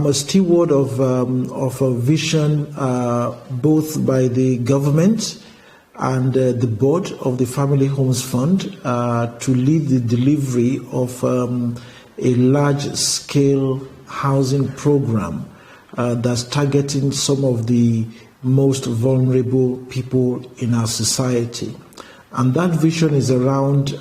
I'm a steward of a vision both by the government and the board of the Family Homes Fund to lead the delivery of a large-scale housing program that's targeting some of the most vulnerable people in our society. And that vision is around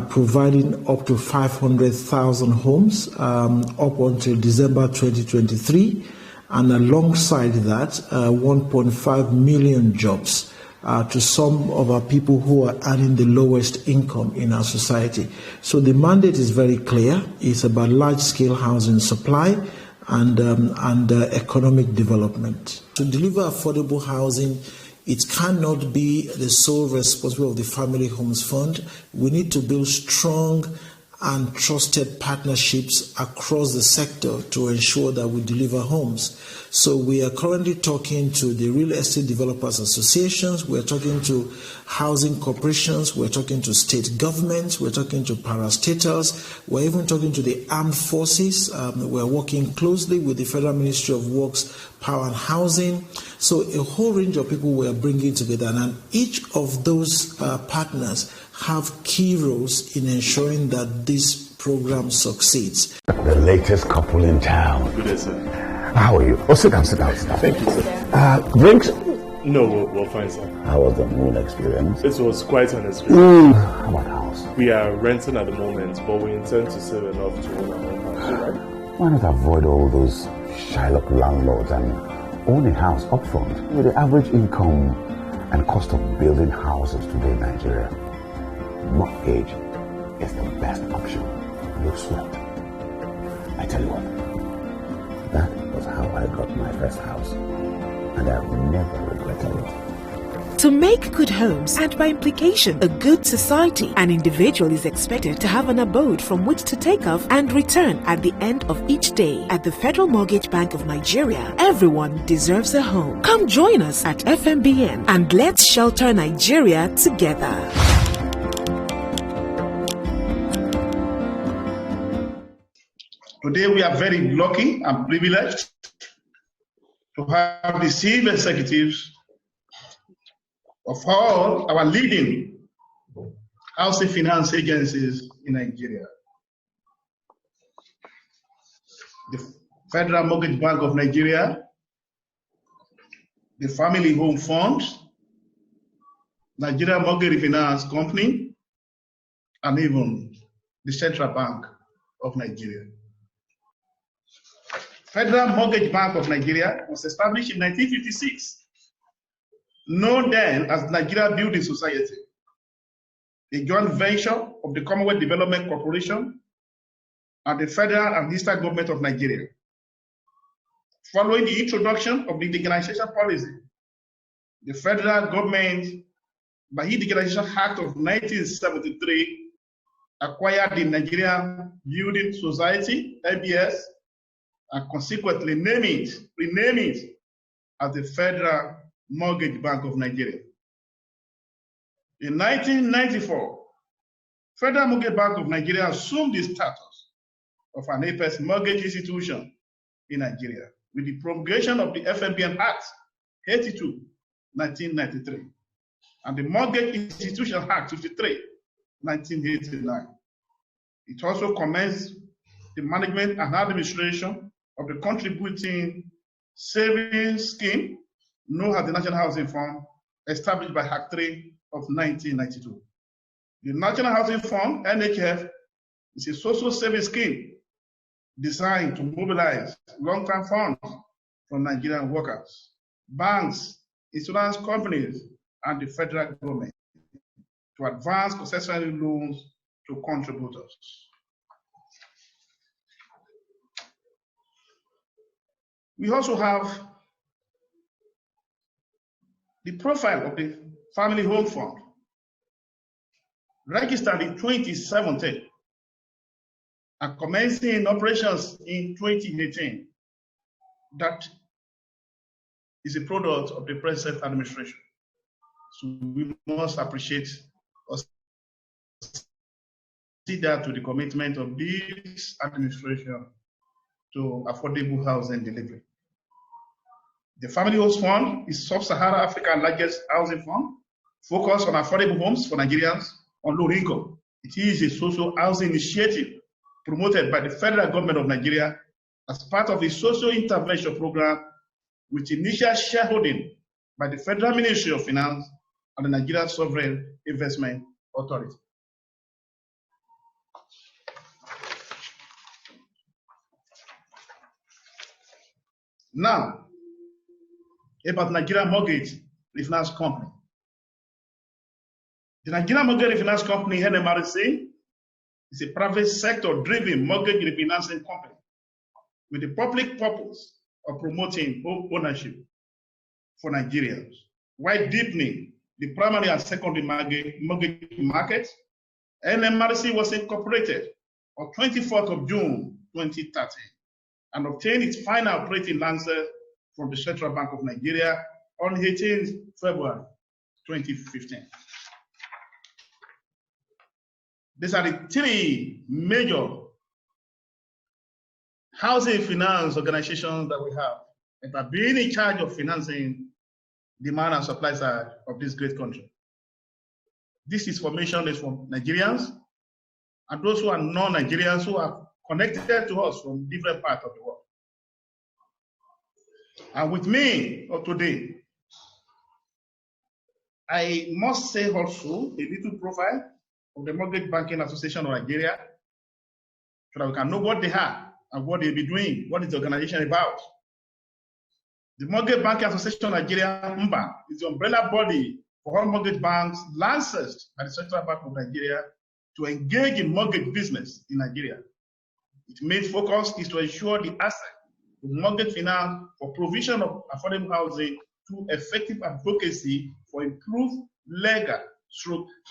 providing up to 500,000 homes up until December 2023, and alongside that, 1.5 million jobs to some of our people who are earning the lowest income in our society. So the mandate is very clear. It's about large-scale housing supply and economic development. To deliver affordable housing, it cannot be the sole responsibility of the Family Homes Fund. We need to build strong and trusted partnerships across the sector to ensure that we deliver homes. So we are currently talking to the real estate developers associations, we're talking to housing corporations, we're talking to state governments, we're talking to parastatals, we're even talking to the armed forces. We're working closely with the Federal Ministry of Works, Power and Housing. So a whole range of people we are bringing together, and each of those partners have key roles in ensuring that this program succeeds. The latest couple in town. Good day, sir. How are you? Oh, sit down. Thank you, sir. Drinks? No, we'll find some. How was the moon experience? It was quite an experience. How about house? We are renting at the moment, but we intend to save enough to own our own house, right? Why not avoid all those Shylock landlords and own a house upfront? With the average income and cost of building houses today in Nigeria, mortgage is the best option. No sweat. I tell you what, that was how I got my first house, and I've never regretted it. To make good homes, and by implication, a good society, an individual is expected to have an abode from which to take off and return at the end of each day. At the Federal Mortgage Bank of Nigeria, everyone deserves a home. Come join us at FMBN and let's shelter Nigeria together. Today we are very lucky and privileged to have the chief executives of all our leading housing finance agencies in Nigeria. The Federal Mortgage Bank of Nigeria, the Family Home Fund, Nigeria Mortgage Finance Company, and even the Central Bank of Nigeria. Federal Mortgage Bank of Nigeria was established in 1956, known then as Nigeria Building Society, a joint venture of the Commonwealth Development Corporation and the federal and district government of Nigeria. Following the introduction of the indigenization policy, the federal government, by the Indigenization Act of 1973, acquired the Nigeria Building Society, NBS, and consequently rename it as the Federal Mortgage Bank of Nigeria. In 1994, Federal Mortgage Bank of Nigeria assumed the status of an apex mortgage institution in Nigeria with the promulgation of the FMBN Act 82, 1993, and the Mortgage Institution Act 53, 1989. It also commenced the management and administration of the contributing savings scheme known as the National Housing Fund, established by Act 3 of 1992. The National Housing Fund, NHF, is a social savings scheme designed to mobilize long-term funds from Nigerian workers, banks, insurance companies, and the federal government to advance concessionary loans to contributors. We also have the profile of the Family Home Fund, registered in 2017 and commencing operations in 2018. That is a product of the present administration. So we must appreciate or see that to the commitment of this administration to affordable housing delivery. The Family Homes Fund is Sub-Saharan Africa's largest housing fund, focused on affordable homes for Nigerians on low income. It is a social housing initiative promoted by the federal government of Nigeria as part of a social intervention program with initial shareholding by the Federal Ministry of Finance and the Nigerian Sovereign Investment Authority. Now, about Nigeria Mortgage Refinance Company. The Nigeria Mortgage Refinance Company, NMRC, is a private sector-driven mortgage refinancing company with the public purpose of promoting home ownership for Nigerians while deepening the primary and secondary mortgage market. NMRC was incorporated on 24th of June 2013 and obtained its final operating license from the Central Bank of Nigeria on 18th February 2015. These are the three major housing finance organizations that we have that are being in charge of financing demand and supply side of this great country. This information is from Nigerians and those who are non-Nigerians who are connected to us from different parts of the world. And with me today, I must say also a little profile of the Mortgage Banking Association of Nigeria so that we can know what they have and what they'll be doing, what is the organization about. The Mortgage Banking Association of Nigeria, MBA, is the umbrella body for all mortgage banks licensed by the Central Bank of Nigeria to engage in mortgage business in Nigeria. Its main focus is to ensure the asset to mortgage finance for provision of affordable housing through effective advocacy for improved legal,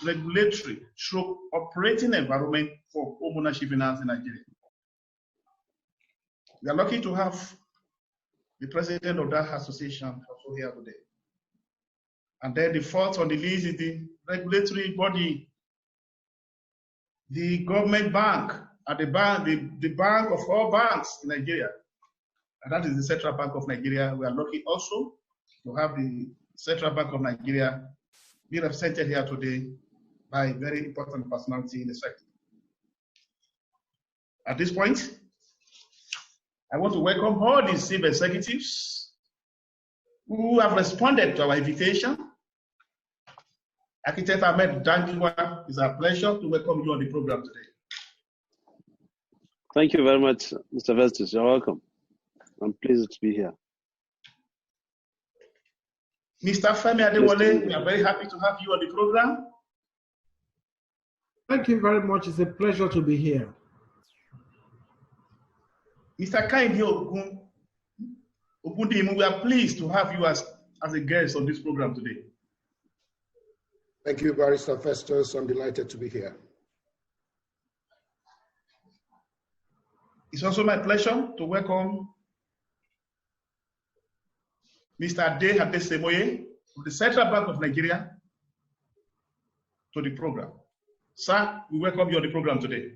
regulatory, operating environment for homeownership finance in Nigeria. We are lucky to have the president of that association also here today. And then the fourth on the list is the regulatory body, the government bank, and the bank of all banks in Nigeria. And that is the Central Bank of Nigeria. We are lucky also to have the Central Bank of Nigeria be represented here today by a very important personality in the sector. At this point, I want to welcome all the chief executives who have responded to our invitation. Architect Ahmed Danjuma, it's a pleasure to welcome you on the program today. Thank you very much, Mr. Vestus. You're welcome. I'm pleased to be here. Mr. Femi Adewale, we are very happy to have you on the program. Thank you very much. It's a pleasure to be here. Mr. Kainde Ogundimu, we are pleased to have you as a guest on this program today. Thank you, Barrister Festus. I'm delighted to be here. It's also my pleasure to welcome Mr. Ade Adesemoye of the Central Bank of Nigeria to the program. Sir, we welcome you on the program today.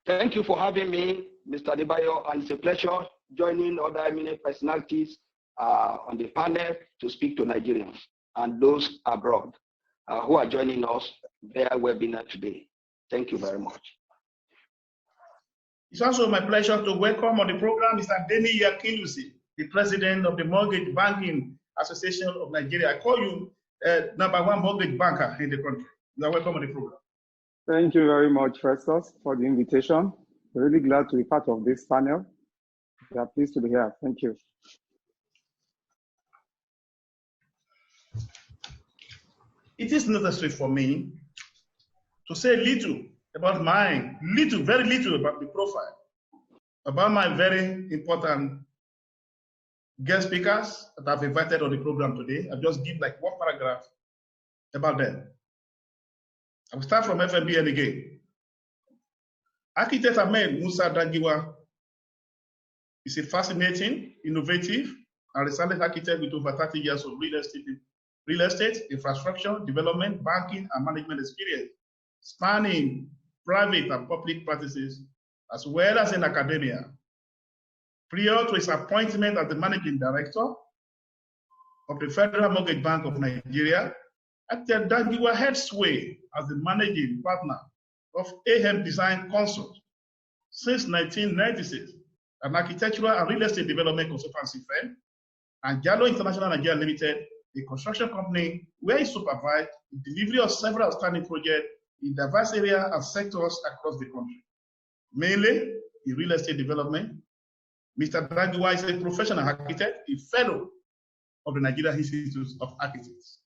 Thank you for having me, Mr. Adebayo, and it's a pleasure joining other eminent personalities on the panel to speak to Nigerians and those abroad who are joining us via webinar today. Thank you very much. It's also my pleasure to welcome on the program Mr. Deni Yakilusi, the president of the Mortgage Banking Association of Nigeria. I call you #1 mortgage banker in the country. You are welcome on the program. Thank you very much, Festus, for the invitation. We're really glad to be part of this panel. We are pleased to be here. Thank you. It is necessary for me to say little about very little about the profile, about my very important guest speakers that I've invited on the program today. I'll just give like one paragraph about them. I will start from FMBN again. Architect Ahmed Musa Dangiwa is a fascinating, innovative, and resilient architect with over 30 years of real estate, infrastructure, development, banking, and management experience, spanning private and public practices, as well as in academia. Prior to his appointment as the managing director of the Federal Mortgage Bank of Nigeria, Adedagiwa held sway as the managing partner of AHEM Design Consult since 1996, an architectural and real estate development consultancy firm, and Jallo International Nigeria Limited, a construction company where he supervised the delivery of several outstanding projects in diverse areas and sectors across the country, mainly in real estate development. Mr. Dagiwa is a professional architect, a fellow of the Nigeria Institute of Architects.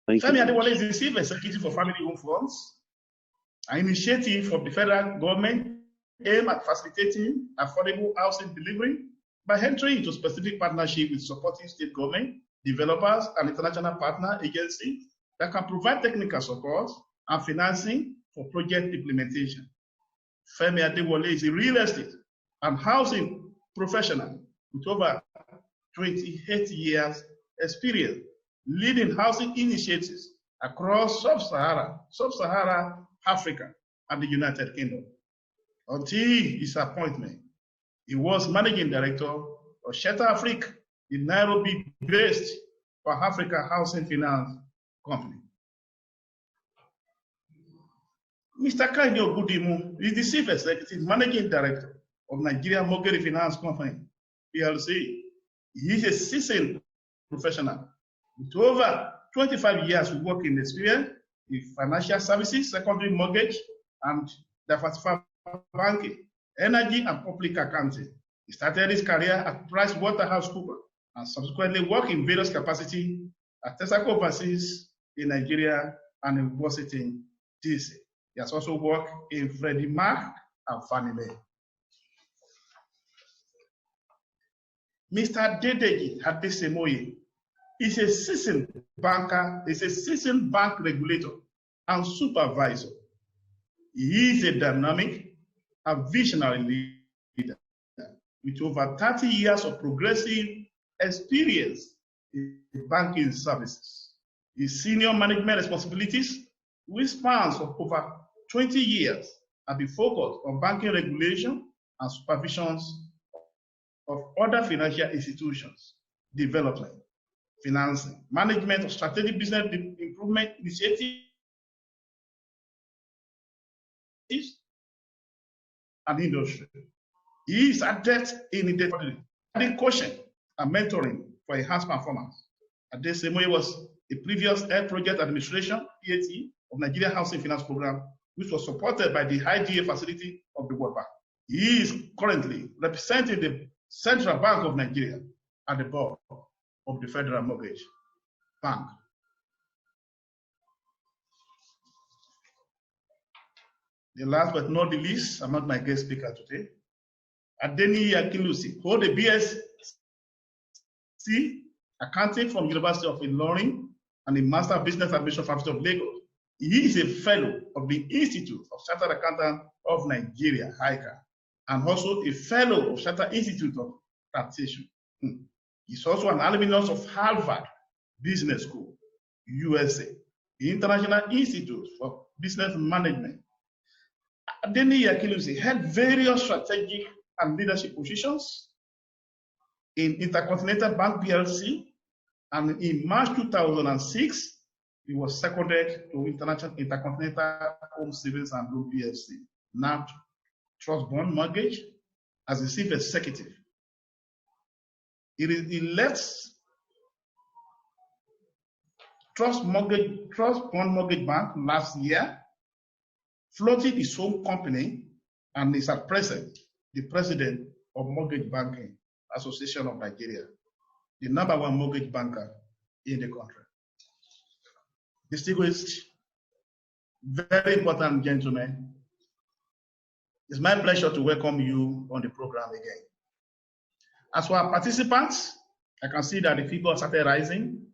Femi Adewale is the Chief Executive for Family Home Funds, an initiative of the federal government aimed at facilitating affordable housing delivery by entering into specific partnership with supporting state government, developers, and international partner agencies that can provide technical support and financing for project implementation. Femi Adewale is a real estate and housing professional with over 28 years experience leading housing initiatives across sub-Sahara Africa and the United Kingdom. Until his appointment, he was managing director of Shatta Afrique, the Nairobi-based for Africa Housing Finance Company. Mr. Kanye Ogudimu is the Chief Executive Managing Director of Nigeria Mortgage Finance Company, PLC. He is a seasoned professional with over 25 years of working experience in financial services, secondary mortgage, and diversified banking, energy, and public accounting. He started his career at PricewaterhouseCoopers and subsequently worked in various capacities at Texaco overseas in Nigeria and in Washington, D.C. He has also worked in Freddie Mac and Fannie Mae. Mr. Adedeji Adesemoye is a seasoned banker, is a seasoned bank regulator and supervisor. He is a dynamic and visionary leader with over 30 years of progressive experience in banking services. His senior management responsibilities, which spans of over 20 years, have been focused on banking regulation and supervisions of other financial institutions, development, financing, management of strategic business improvement initiatives, and industry. He is adept in coaching and mentoring for enhanced performance. Adesemoye was the previous Air Project Administration, PAT, of Nigeria Housing Finance Program, which was supported by the IDA facility of the World Bank. He is currently representing the Central Bank of Nigeria at the board of the Federal Mortgage Bank. The last but not the least, among my guest speaker today, Adeniyi Akinlusi, hold a BSc Accounting from University of Ilorin and a Master of Business Administration from Faculty of Lagos. He is a fellow of the Institute of Chartered Accountants of Nigeria, HICA, and also a fellow of Chartered Institute of Taxation. He's also an alumnus of Harvard Business School, USA, the International Institute for Business Management. Adeniyi Akinlusi held various strategic and leadership positions in Intercontinental Bank PLC, and in March 2006, he was seconded to Intercontinental Home Savings and Loan PLC, now Trust Bond Mortgage, as the chief executive. He left Trust Bond Mortgage Bank last year, floated his own company, and is at present the president of Mortgage Banking Association of Nigeria, the #1 mortgage banker in the country. Distinguished, very important gentlemen, it's my pleasure to welcome you on the program again. As for our participants, I can see that the figures started rising.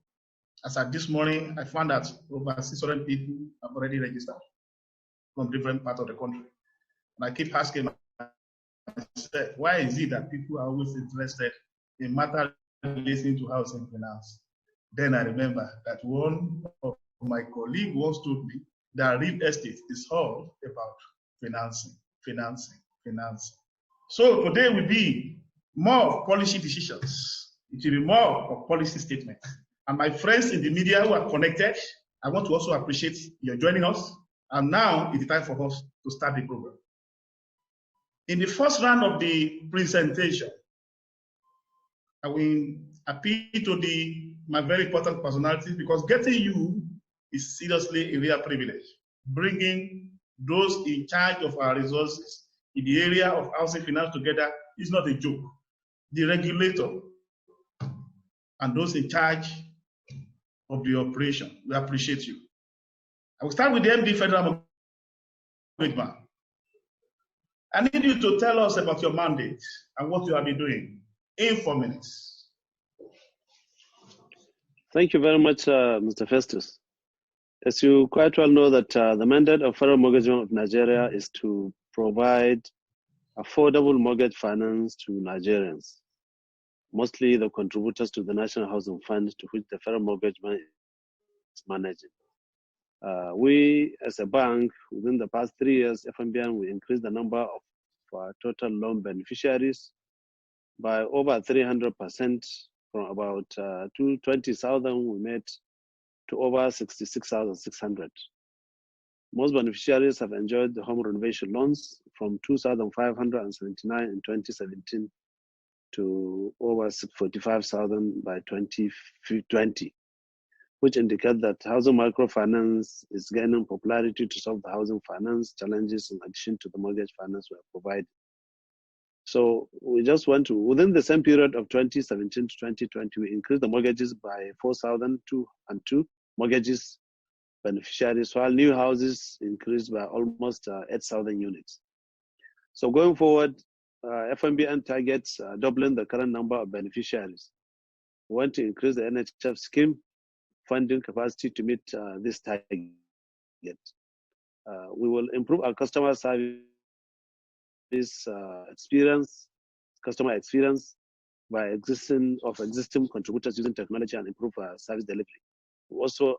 As at this morning, I found that over 600 people have already registered from different parts of the country. And I keep asking myself, why is it that people are always interested in matters relating to housing finance? Then I remember that one of my colleagues once told me that real estate is all about financing. financing. So today will be more of policy decisions. It will be more of policy statements. And my friends in the media who are connected, I want to also appreciate your joining us. And now it's time for us to start the program. In the first round of the presentation, I will appeal to my very important personalities, because getting you is seriously a real privilege. Bringing those in charge of our resources in the area of housing finance together is not a joke. The regulator and those in charge of the operation, we appreciate you. I will start with the MD Federal Mortgage Bank. I need you to tell us about your mandate and what you have been doing in 4 minutes. Thank you very much, Mr. Festus. As you quite well know, that the mandate of Federal Mortgage Bank of Nigeria is to provide affordable mortgage finance to Nigerians, mostly the contributors to the National Housing Fund, to which the Federal Mortgage Bank is managing. We, as a bank, within the past 3 years, FMBN, we increased the number of total loan beneficiaries by over 300%, from about 220,000 we made to over 66,600. Most beneficiaries have enjoyed the home renovation loans from 2,579 in 2017 to over 45,000 by 2020, which indicate that housing microfinance is gaining popularity to solve the housing finance challenges in addition to the mortgage finance we are providing. So we just want to, within the same period of 2017 to 2020, we increased the mortgages by 4,202 mortgages beneficiaries, while new houses increased by almost 8,000 units. So going forward, FMBN targets doubling the current number of beneficiaries. We want to increase the NHF scheme funding capacity to meet this target. We will improve our customer service customer experience by existing contributors using technology and improve service delivery. We're also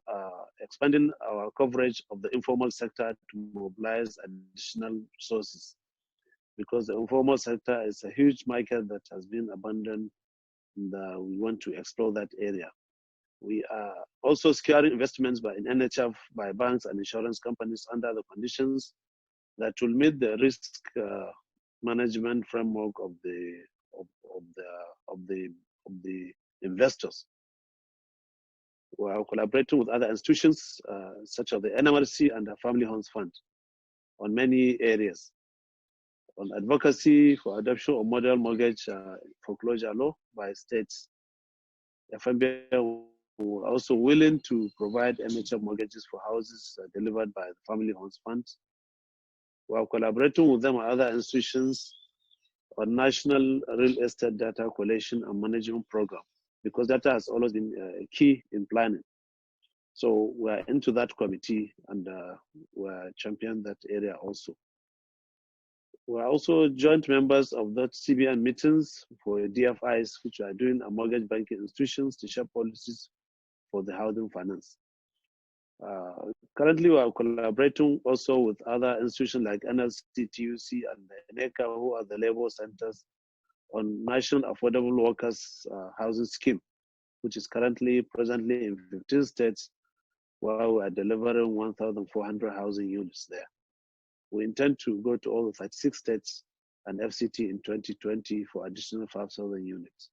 expanding our coverage of the informal sector to mobilize additional resources, because the informal sector is a huge market that has been abandoned, and we want to explore that area. We are also securing investments in NHF by banks and insurance companies under the conditions that will meet the risk management framework of the investors. We are collaborating with other institutions such as the NMRC and the Family Homes Fund on many areas, on advocacy for adoption of model mortgage foreclosure law by states. FMBN are also willing to provide NHF mortgages for houses delivered by the Family Homes Fund. We are collaborating with them and other institutions on national real estate data collection and management program, because data has always been key in planning. So we're into that committee, and we're championing that area also. We're also joint members of that CBN meetings for DFIs, which are doing a mortgage banking institutions to shape policies for the housing finance. Currently, we are collaborating also with other institutions like NLC, TUC, and NECA, who are the labor centers, on National Affordable Workers Housing Scheme, which is presently in 15 states, where we are delivering 1,400 housing units there. We intend to go to all the 36 states and FCT in 2020 for additional 5,000 units.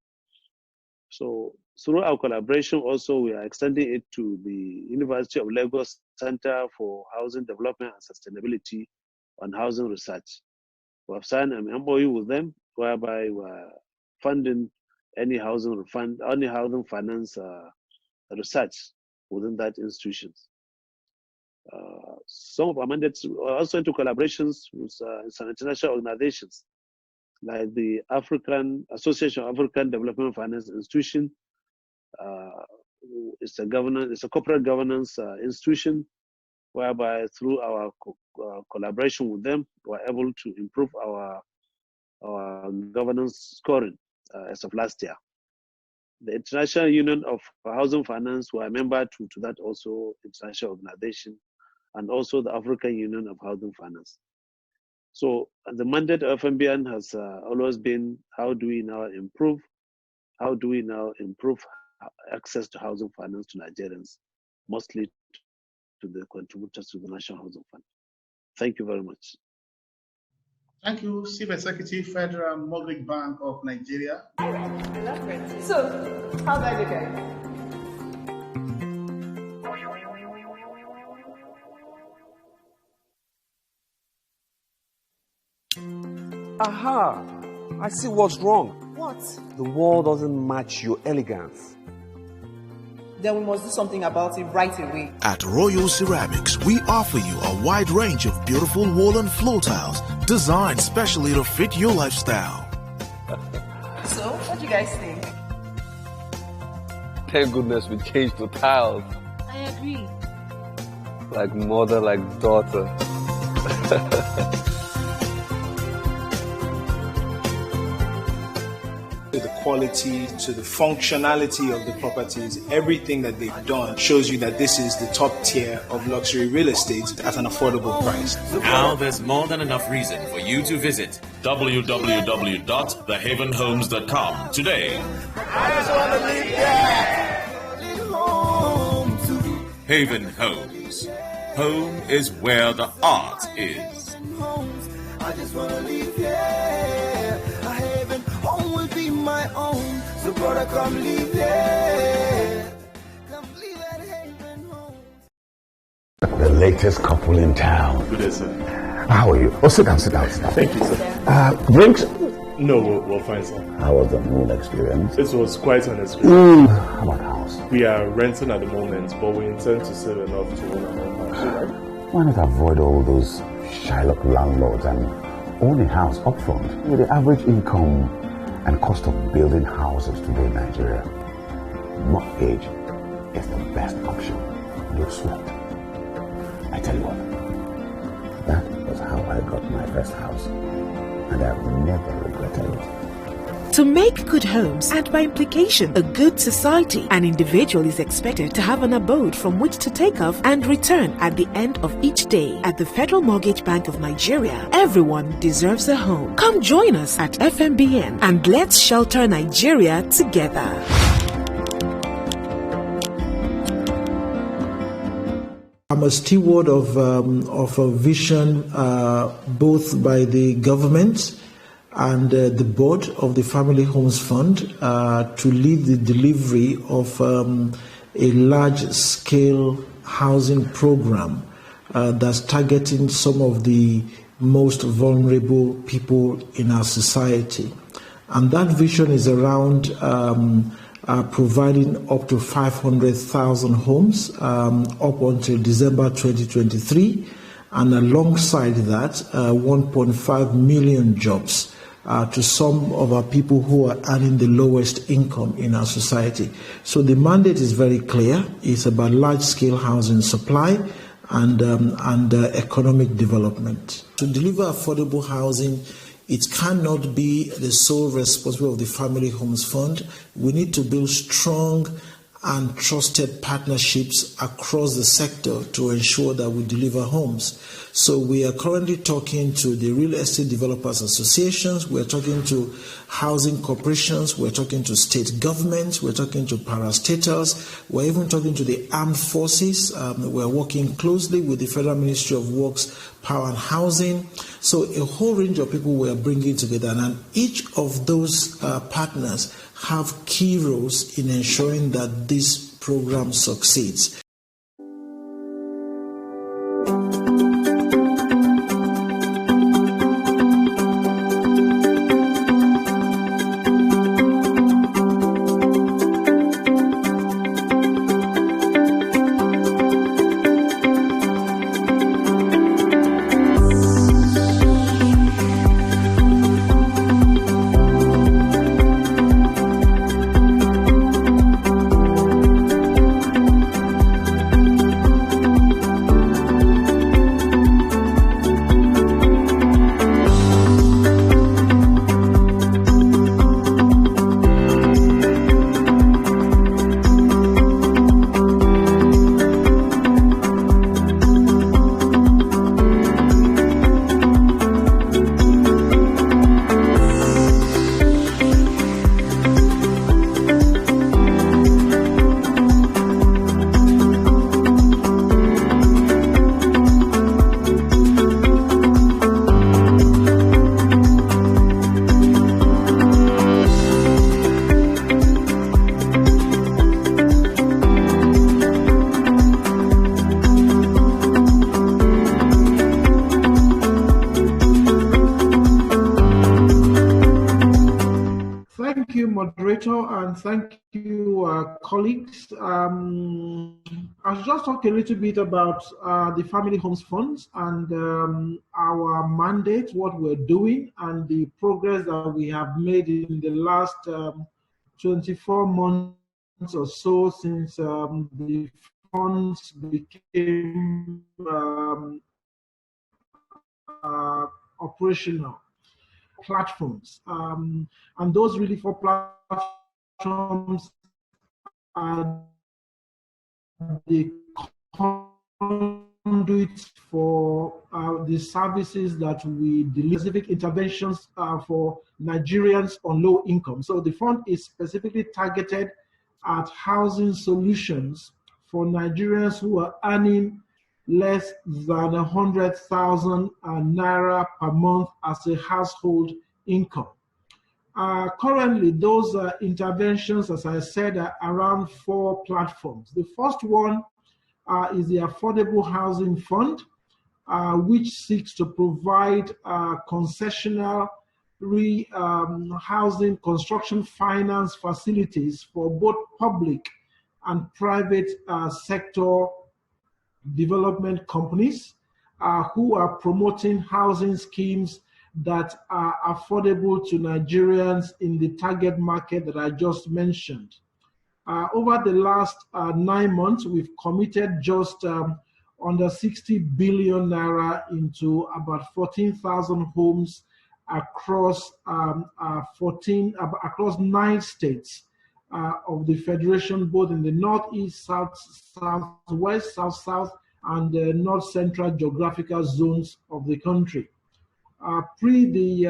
So through our collaboration also, we are extending it to the University of Lagos Center for Housing Development and Sustainability on housing research. We have signed an MOU with them, whereby we are funding any housing finance research within that institutions. Some of our mandates are also into collaborations with some international organizations, like the African Association of African Development Finance Institution. It's a corporate governance institution, whereby through our collaboration with them, we're able to improve our governance scoring as of last year. The International Union of Housing Finance were a member to that also international organization, and also the African Union of Housing Finance. So the mandate of FMBN has always been, how do we now improve access to housing finance to Nigerians, mostly to the contributors to the National Housing Fund. Thank you very much. Thank you, Chief Executive, Federal Mortgage Bank of Nigeria. So, how do I look at it? Aha! I see what's wrong. What? The wall doesn't match your elegance. Then we must do something about it right away. At Royal Ceramics, we offer you a wide range of beautiful wall and floor tiles designed specially to fit your lifestyle. So, what do you guys think? Thank goodness we changed to tiles. I agree. Like mother, like daughter. To the quality, to the functionality of the properties, everything that they've done shows you that this is the top tier of luxury real estate at an affordable price. Now there's more than enough reason for you to visit www.thehavenhomes.com today. I just want to live there. Haven Homes. Home is where the art is. I just want to live here. A Haven home will be my own. So brother, come live here. Come live at Haven Home. The latest couple in town. Good day, sir. How are you? Oh, sit down. Thank you, sir. Drinks? No, we're fine, sir. How was the moon experience? It was quite an experience. How about house? We are renting at the moment, but we intend to save enough to own our own house, right? Why not avoid all those Shylock landlords and own a house upfront? With the average income and cost of building houses today in Nigeria, mortgage is the best option. No sweat. I tell you what, that was how I got my first house, and I've never regretted it. To make good homes, and by implication, a good society, an individual is expected to have an abode from which to take off and return at the end of each day. At the Federal Mortgage Bank of Nigeria, everyone deserves a home. Come join us at FMBN and let's shelter Nigeria together. I'm a steward of a vision both by the government and the board of the Family Homes Fund to lead the delivery of a large-scale housing program that's targeting some of the most vulnerable people in our society. And that vision is around providing up to 500,000 homes up until December 2023, and alongside that, 1.5 million jobs to some of our people who are earning the lowest income in our society. So the mandate is very clear. It's about large-scale housing supply and economic development. To deliver affordable housing, it cannot be the sole responsibility of the Family Homes Fund. We need to build strong and trusted partnerships across the sector to ensure that we deliver homes. So we are currently talking to the Real Estate Developers Associations, we're talking to housing corporations, we're talking to state governments, we're talking to parastatals, we're even talking to the armed forces. We're working closely with the Federal Ministry of Works, Power and Housing. So a whole range of people we are bringing together, and each of those partners have key roles in ensuring that this program succeeds. and thank you, colleagues. I'll just talk a little bit about the Family Homes Funds and our mandate, what we're doing, and the progress that we have made in the last 24 months or so since the funds became operational platforms. And those really 4 platforms are the conduits for the services that we deliver, specific interventions for Nigerians on low income. So the fund is specifically targeted at housing solutions for Nigerians who are earning less than 100,000 naira per month as a household income. Currently, those interventions, as I said, are around 4 platforms. The first one is the Affordable Housing Fund, which seeks to provide concessional housing construction finance facilities for both public and private sector development companies who are promoting housing schemes that are affordable to Nigerians in the target market that I just mentioned. Over the last 9 months, we've committed just under 60 billion naira into about 14,000 homes across 9 states of the Federation, both in the Northeast, Southwest, South, and the North Central geographical zones of the country. Pre the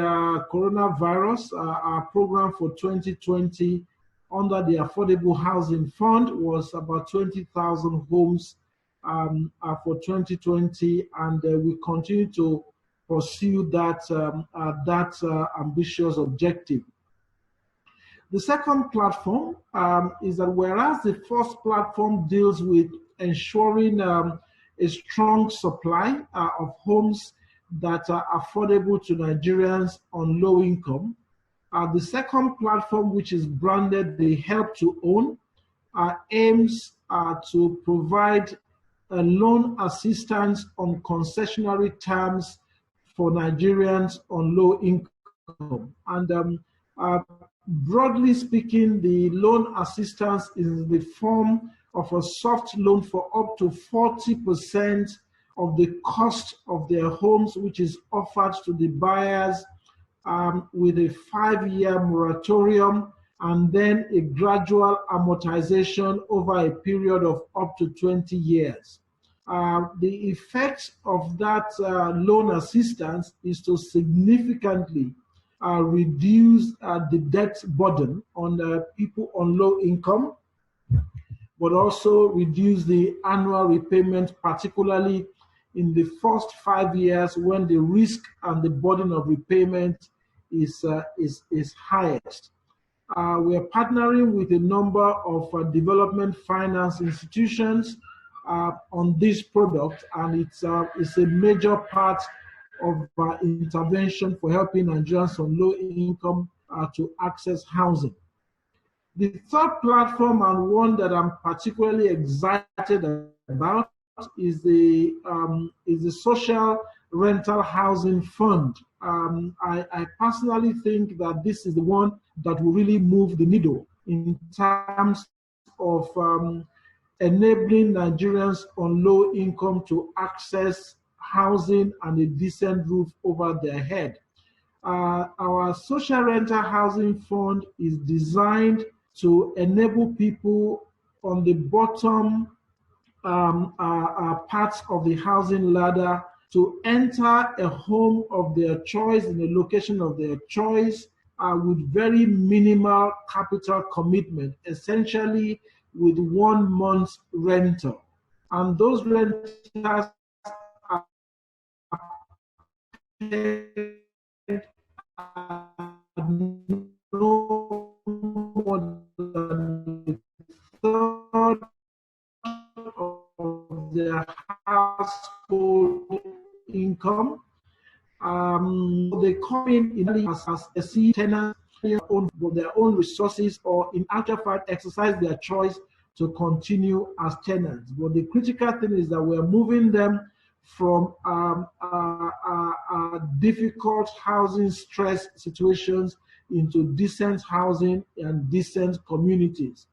coronavirus, our program for 2020 under the Affordable Housing Fund was about 20,000 homes for 2020, and we continue to pursue that ambitious objective. The second platform is that whereas the first platform deals with ensuring a strong supply of homes that are affordable to Nigerians on low income, the second platform, which is branded the Help to Own, aims to provide a loan assistance on concessionary terms for Nigerians on low income. And broadly speaking, the loan assistance is in the form of a soft loan for up to 40% of the cost of their homes, which is offered to the buyers with a 5-year moratorium and then a gradual amortization over a period of up to 20 years. The effect of that loan assistance is to significantly reduce the debt burden on people on low income, but also reduce the annual repayment, particularly in the first 5 years when the risk and the burden of repayment is highest. We are partnering with a number of development finance institutions on this product, and it's a major part of intervention for helping Nigerians on low income to access housing. The third platform, and one that I'm particularly excited about, is the Social Rental Housing Fund. I personally think that this is the one that will really move the needle in terms of enabling Nigerians on low income to access housing and a decent roof over their head. Our Social Rental Housing Fund is designed to enable people on the bottom parts of the housing ladder to enter a home of their choice in a location of their choice with very minimal capital commitment, essentially with 1 month's rental. And those renters are paid no more than a third of their household income. They come in as a C tenant owned, but their own resources or in actual fact exercise their choice to continue as tenants. But the critical thing is that we're moving them from difficult housing stress situations into decent housing and decent communities.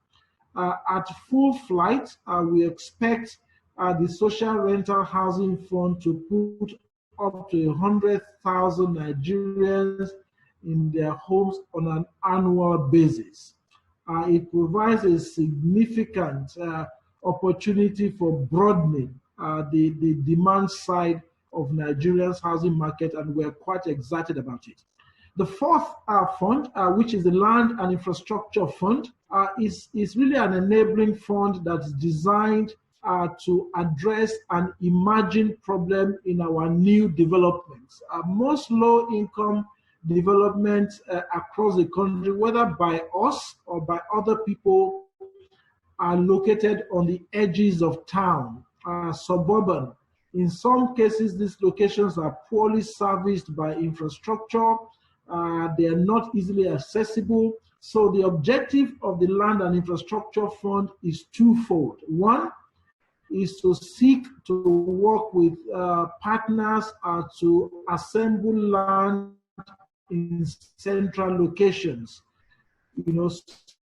At full flight, we expect the Social Rental Housing Fund to put up to 100,000 Nigerians in their homes on an annual basis. It provides a significant opportunity for broadening the demand side of Nigeria's housing market, and we're quite excited about it. The fourth fund, which is the Land and Infrastructure Fund, is really an enabling fund that's designed to address an emerging problem in our new developments. Most low-income developments across the country, whether by us or by other people, are located on the edges of town, suburban. In some cases, these locations are poorly serviced by infrastructure. They are not easily accessible. So the objective of the Land and Infrastructure Fund is twofold. One is to seek to work with partners to assemble land in central locations.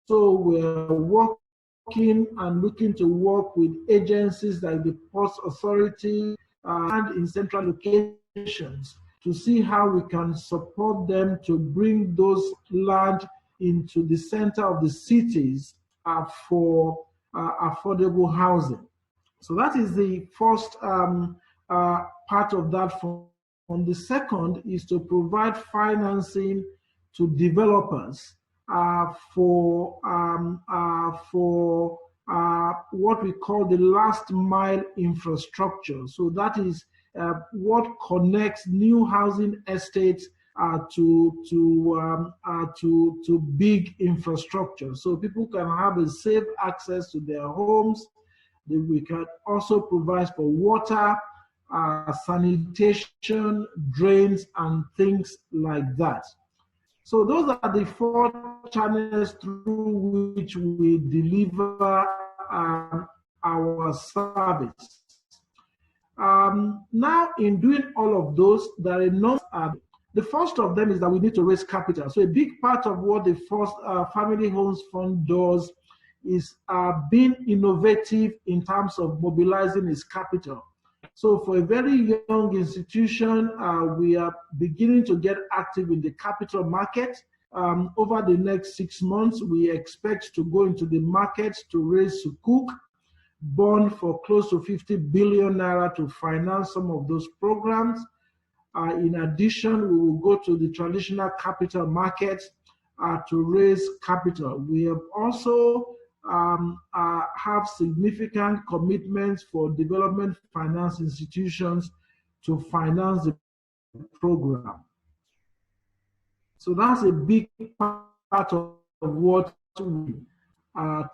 So we're working and looking to work with agencies like the Ports Authority and in central locations to see how we can support them to bring those land into the center of the cities for affordable housing. So that is the first part of that fund. The second is to provide financing to developers for what we call the last mile infrastructure. So that is what connects new housing estates to big infrastructure. So people can have a safe access to their homes. We can also provide for water, sanitation, drains, and things like that. So those are the four channels through which we deliver our service. Now, in doing all of those, there are no. The first of them is that we need to raise capital. So a big part of what the first Family Homes Fund does is being innovative in terms of mobilizing its capital. So for a very young institution, we are beginning to get active in the capital market. Over the next 6 months, we expect to go into the market to raise Sukuk bond for close to 50 billion naira to finance some of those programs. In addition, we will go to the traditional capital markets to raise capital. We have also have significant commitments for development finance institutions to finance the program. So that's a big part of what we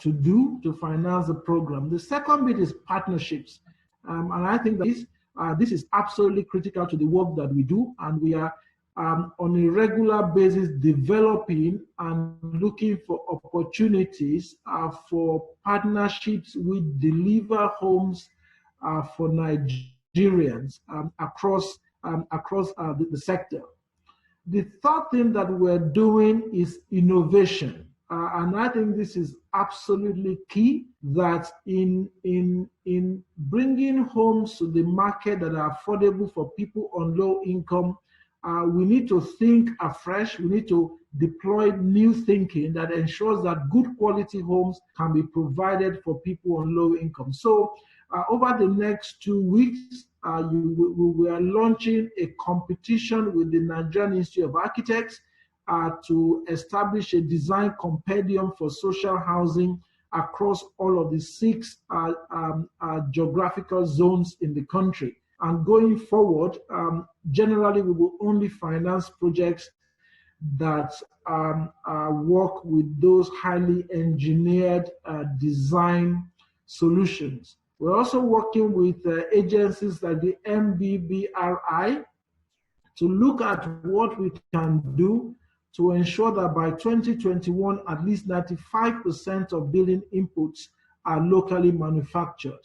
to do to finance the program. The second bit is partnerships. And I think that this is absolutely critical to the work that we do, and we are on a regular basis developing and looking for opportunities for partnerships with deliver homes for Nigerians across the sector. The third thing that we're doing is innovation. And I think this is absolutely key, that in bringing homes to the market that are affordable for people on low income, we need to think afresh. We need to deploy new thinking that ensures that good quality homes can be provided for people on low income. So over the next 2 weeks, we are launching a competition with the Nigerian Institute of Architects to establish a design compendium for social housing across all of the 6 geographical zones in the country. And going forward, generally, we will only finance projects that work with those highly engineered design solutions. We're also working with agencies like the MBBRI to look at what we can do to ensure that by 2021, at least 95% of building inputs are locally manufactured.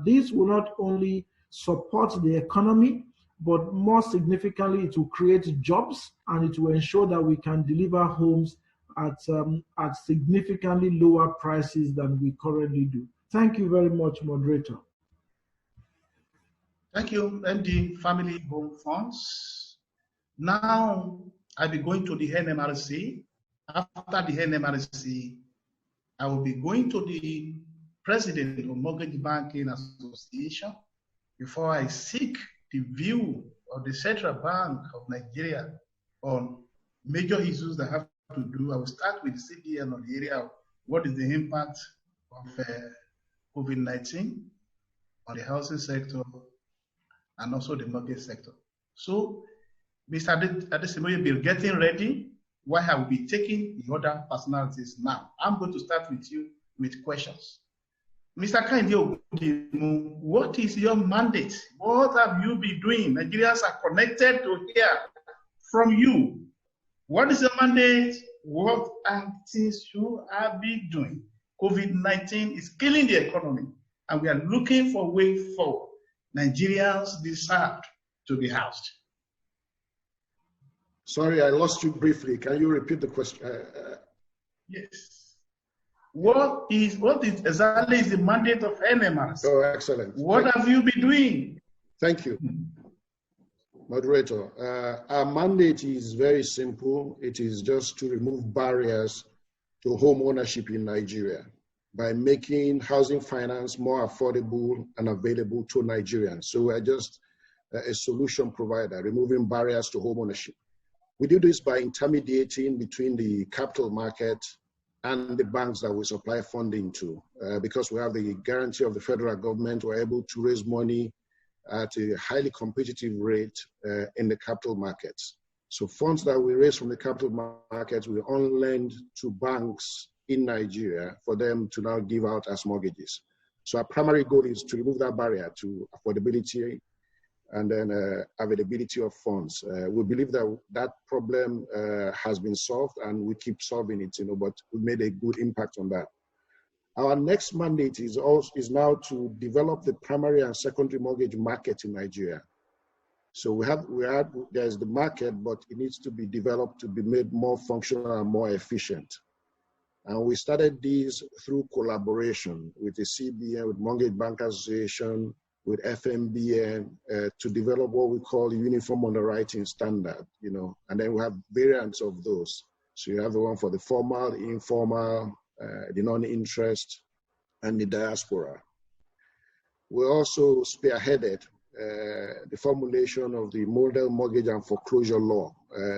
This will not only support the economy, but more significantly, it will create jobs, and it will ensure that we can deliver homes at significantly lower prices than we currently do. Thank you very much, moderator. Thank you, MD Family Home Funds. Now, I'll be going to the NMRC. After the NMRC, I will be going to the President of Mortgage Banking Association before I seek the view of the Central Bank of Nigeria on major issues that have to do. I will start with the CBN on the area of what is the impact of COVID-19 on the housing sector and also the mortgage sector. So, Mr. Adesimoye will be getting ready while I will be taking the other personalities now. I'm going to start with you with questions. Mr. Kehinde Ogundimu, what is your mandate? What have you been doing? Nigerians are connected to hear from you. What is your mandate? What are things you have been doing? COVID-19 is killing the economy, and we are looking for a way forward. Nigerians deserve to be housed. Sorry, I lost you briefly. Can you repeat the question? Yes. What is exactly is the mandate of NMRC? Oh, excellent. What have you been doing? Thank you. Moderator, our mandate is very simple. It is just to remove barriers to home ownership in Nigeria by making housing finance more affordable and available to Nigerians. So we're just a solution provider, removing barriers to home ownership. We do this by intermediating between the capital market and the banks that we supply funding to. Because we have the guarantee of the federal government, we're able to raise money at a highly competitive rate in the capital markets. So funds that we raise from the capital markets, we only lend to banks in Nigeria for them to now give out as mortgages. So our primary goal is to remove that barrier to affordability and then availability of funds. We believe that that problem has been solved, and we keep solving it, but we made a good impact on that. Our next mandate is now to develop the primary and secondary mortgage market in Nigeria. So there's the market, but it needs to be developed to be made more functional and more efficient. And we started these through collaboration with the CBN, with Mortgage Bankers Association, with FMBN, to develop what we call the uniform underwriting standard, and then we have variants of those. So you have the one for the formal, the informal, the non-interest, and the diaspora. We also spearheaded the formulation of the model mortgage and foreclosure law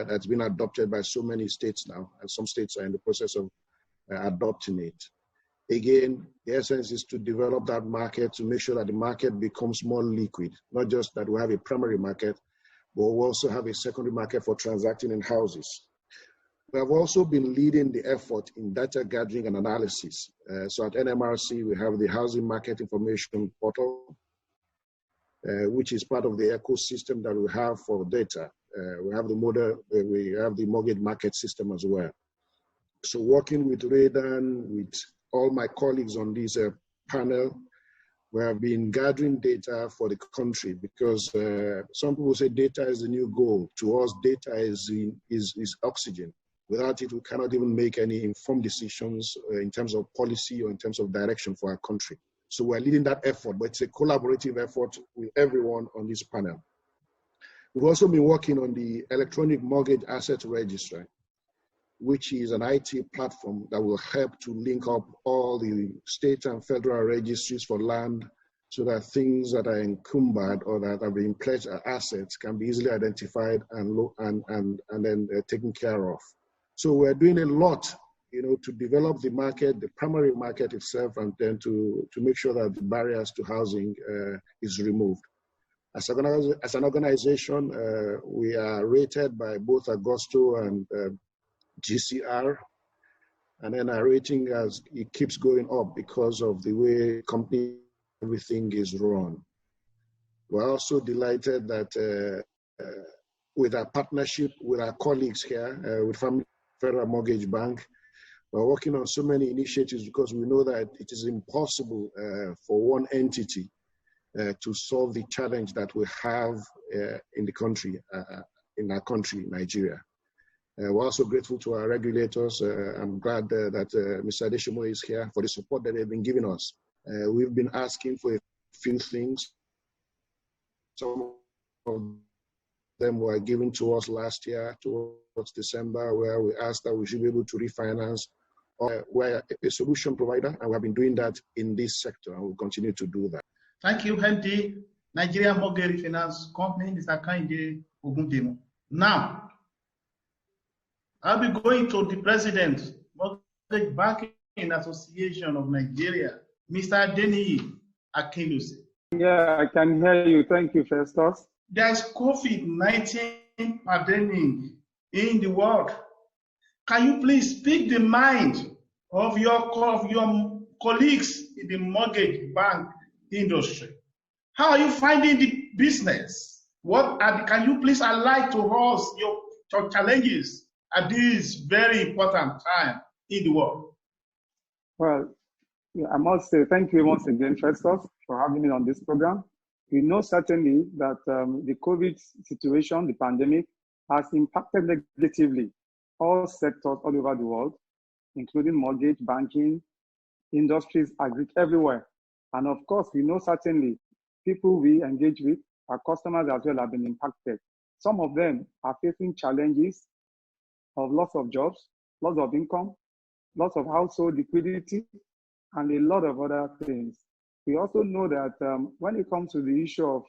that's been adopted by so many states now, and some states are in the process of adopting it. Again, the essence is to develop that market to make sure that the market becomes more liquid, not just that we have a primary market, but we also have a secondary market for transacting in houses. We have also been leading the effort in data gathering and analysis. So at NMRC, we have the Housing Market Information Portal, which is part of the ecosystem that we have for data. We have the mortgage market system as well. So working with Redan, with all my colleagues on this panel, we have been gathering data for the country, because some people say data is the new gold. To us, data is oxygen. Without it, we cannot even make any informed decisions in terms of policy or in terms of direction for our country. So we're leading that effort, but it's a collaborative effort with everyone on this panel. We've also been working on the Electronic Mortgage Asset Registry, which is an IT platform that will help to link up all the state and federal registries for land, so that things that are encumbered or that are being pledged as assets can be easily identified and then taken care of. So we're doing a lot, to develop the market, the primary market itself, and then to make sure that the barriers to housing is removed. As an organization, we are rated by both Agosto and GCR, and then our rating it keeps going up because of the way everything is run. We're also delighted that with our partnership with our colleagues here, with Family Federal Mortgage Bank. We're working on so many initiatives because we know that it is impossible for one entity to solve the challenge that we have in the country, in our country, Nigeria. We're also grateful to our regulators. I'm glad that Mr. Adeshimo is here for the support that they've been giving us. We've been asking for a few things. Some of them were given to us last year towards December, where we asked that we should be able to refinance. We're a solution provider, and we have been doing that in this sector, and we'll continue to do that. Thank you, MD, Nigeria Mortgage Finance Company, Mr. Kainde Ogundemo. Now, I'll be going to the President, Mortgage Banking Association of Nigeria, Mr. Adeniyi Akinlose. Yeah, I can hear you. Thank you, Festus. There's COVID-19 pandemic in the world. Can you please speak the mind of your colleagues in the mortgage bank industry? How are you finding the business? Can you please highlight to us your challenges at this very important time in the world? Well, yeah, I must say thank you once again, Festus, for having me on this program. We know certainly that the COVID situation, the pandemic, has impacted negatively all sectors all over the world, including mortgage, banking, industries, agri, everywhere. And of course, we know certainly people we engage with, our customers as well, have been impacted. Some of them are facing challenges of loss of jobs, loss of income, loss of household liquidity, and a lot of other things. We also know that when it comes to the issue of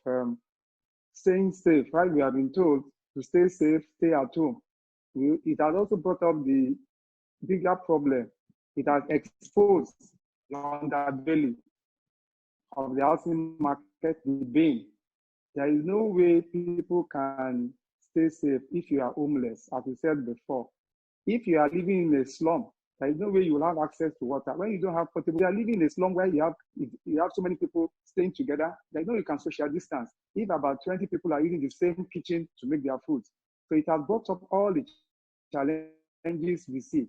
staying safe, right, we have been told to stay safe, stay at home. It has also brought up the bigger problem. It has exposed the underbelly of the housing market, the vein. There is no way people can stay safe if you are homeless, as we said before. If you are living in a slum, there is no way you will have access to water. When you don't have potable, you are living in a slum where you have so many people staying together, there is no way you can social distance. If about 20 people are using the same kitchen to make their food. So it has brought up all the challenges we see.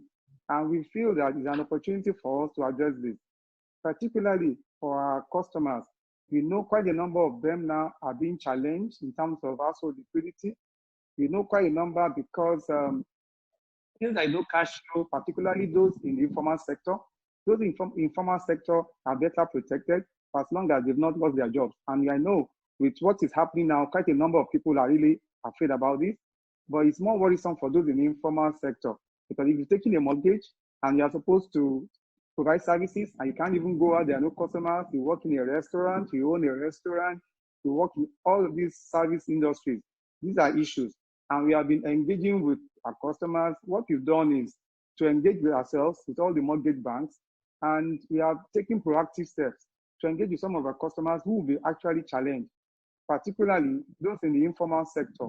And we feel that it's an opportunity for us to address this, particularly for our customers. We know quite a number of them now are being challenged in terms of household liquidity. We know quite a number because since there is no cash flow, particularly those in the informal sector, those in informal sector are better protected as long as they've not lost their jobs. And I know with what is happening now, quite a number of people are really afraid about this, but it's more worrisome for those in the informal sector. Because if you're taking a mortgage and you're supposed to provide services and you can't even go out, there are no customers, you work in a restaurant, you own a restaurant, you work in all of these service industries. These are issues. And we have been engaging with our customers. What we've done is to engage with ourselves, with all the mortgage banks, and we are taking proactive steps to engage with some of our customers who will be actually challenged, particularly those in the informal sector,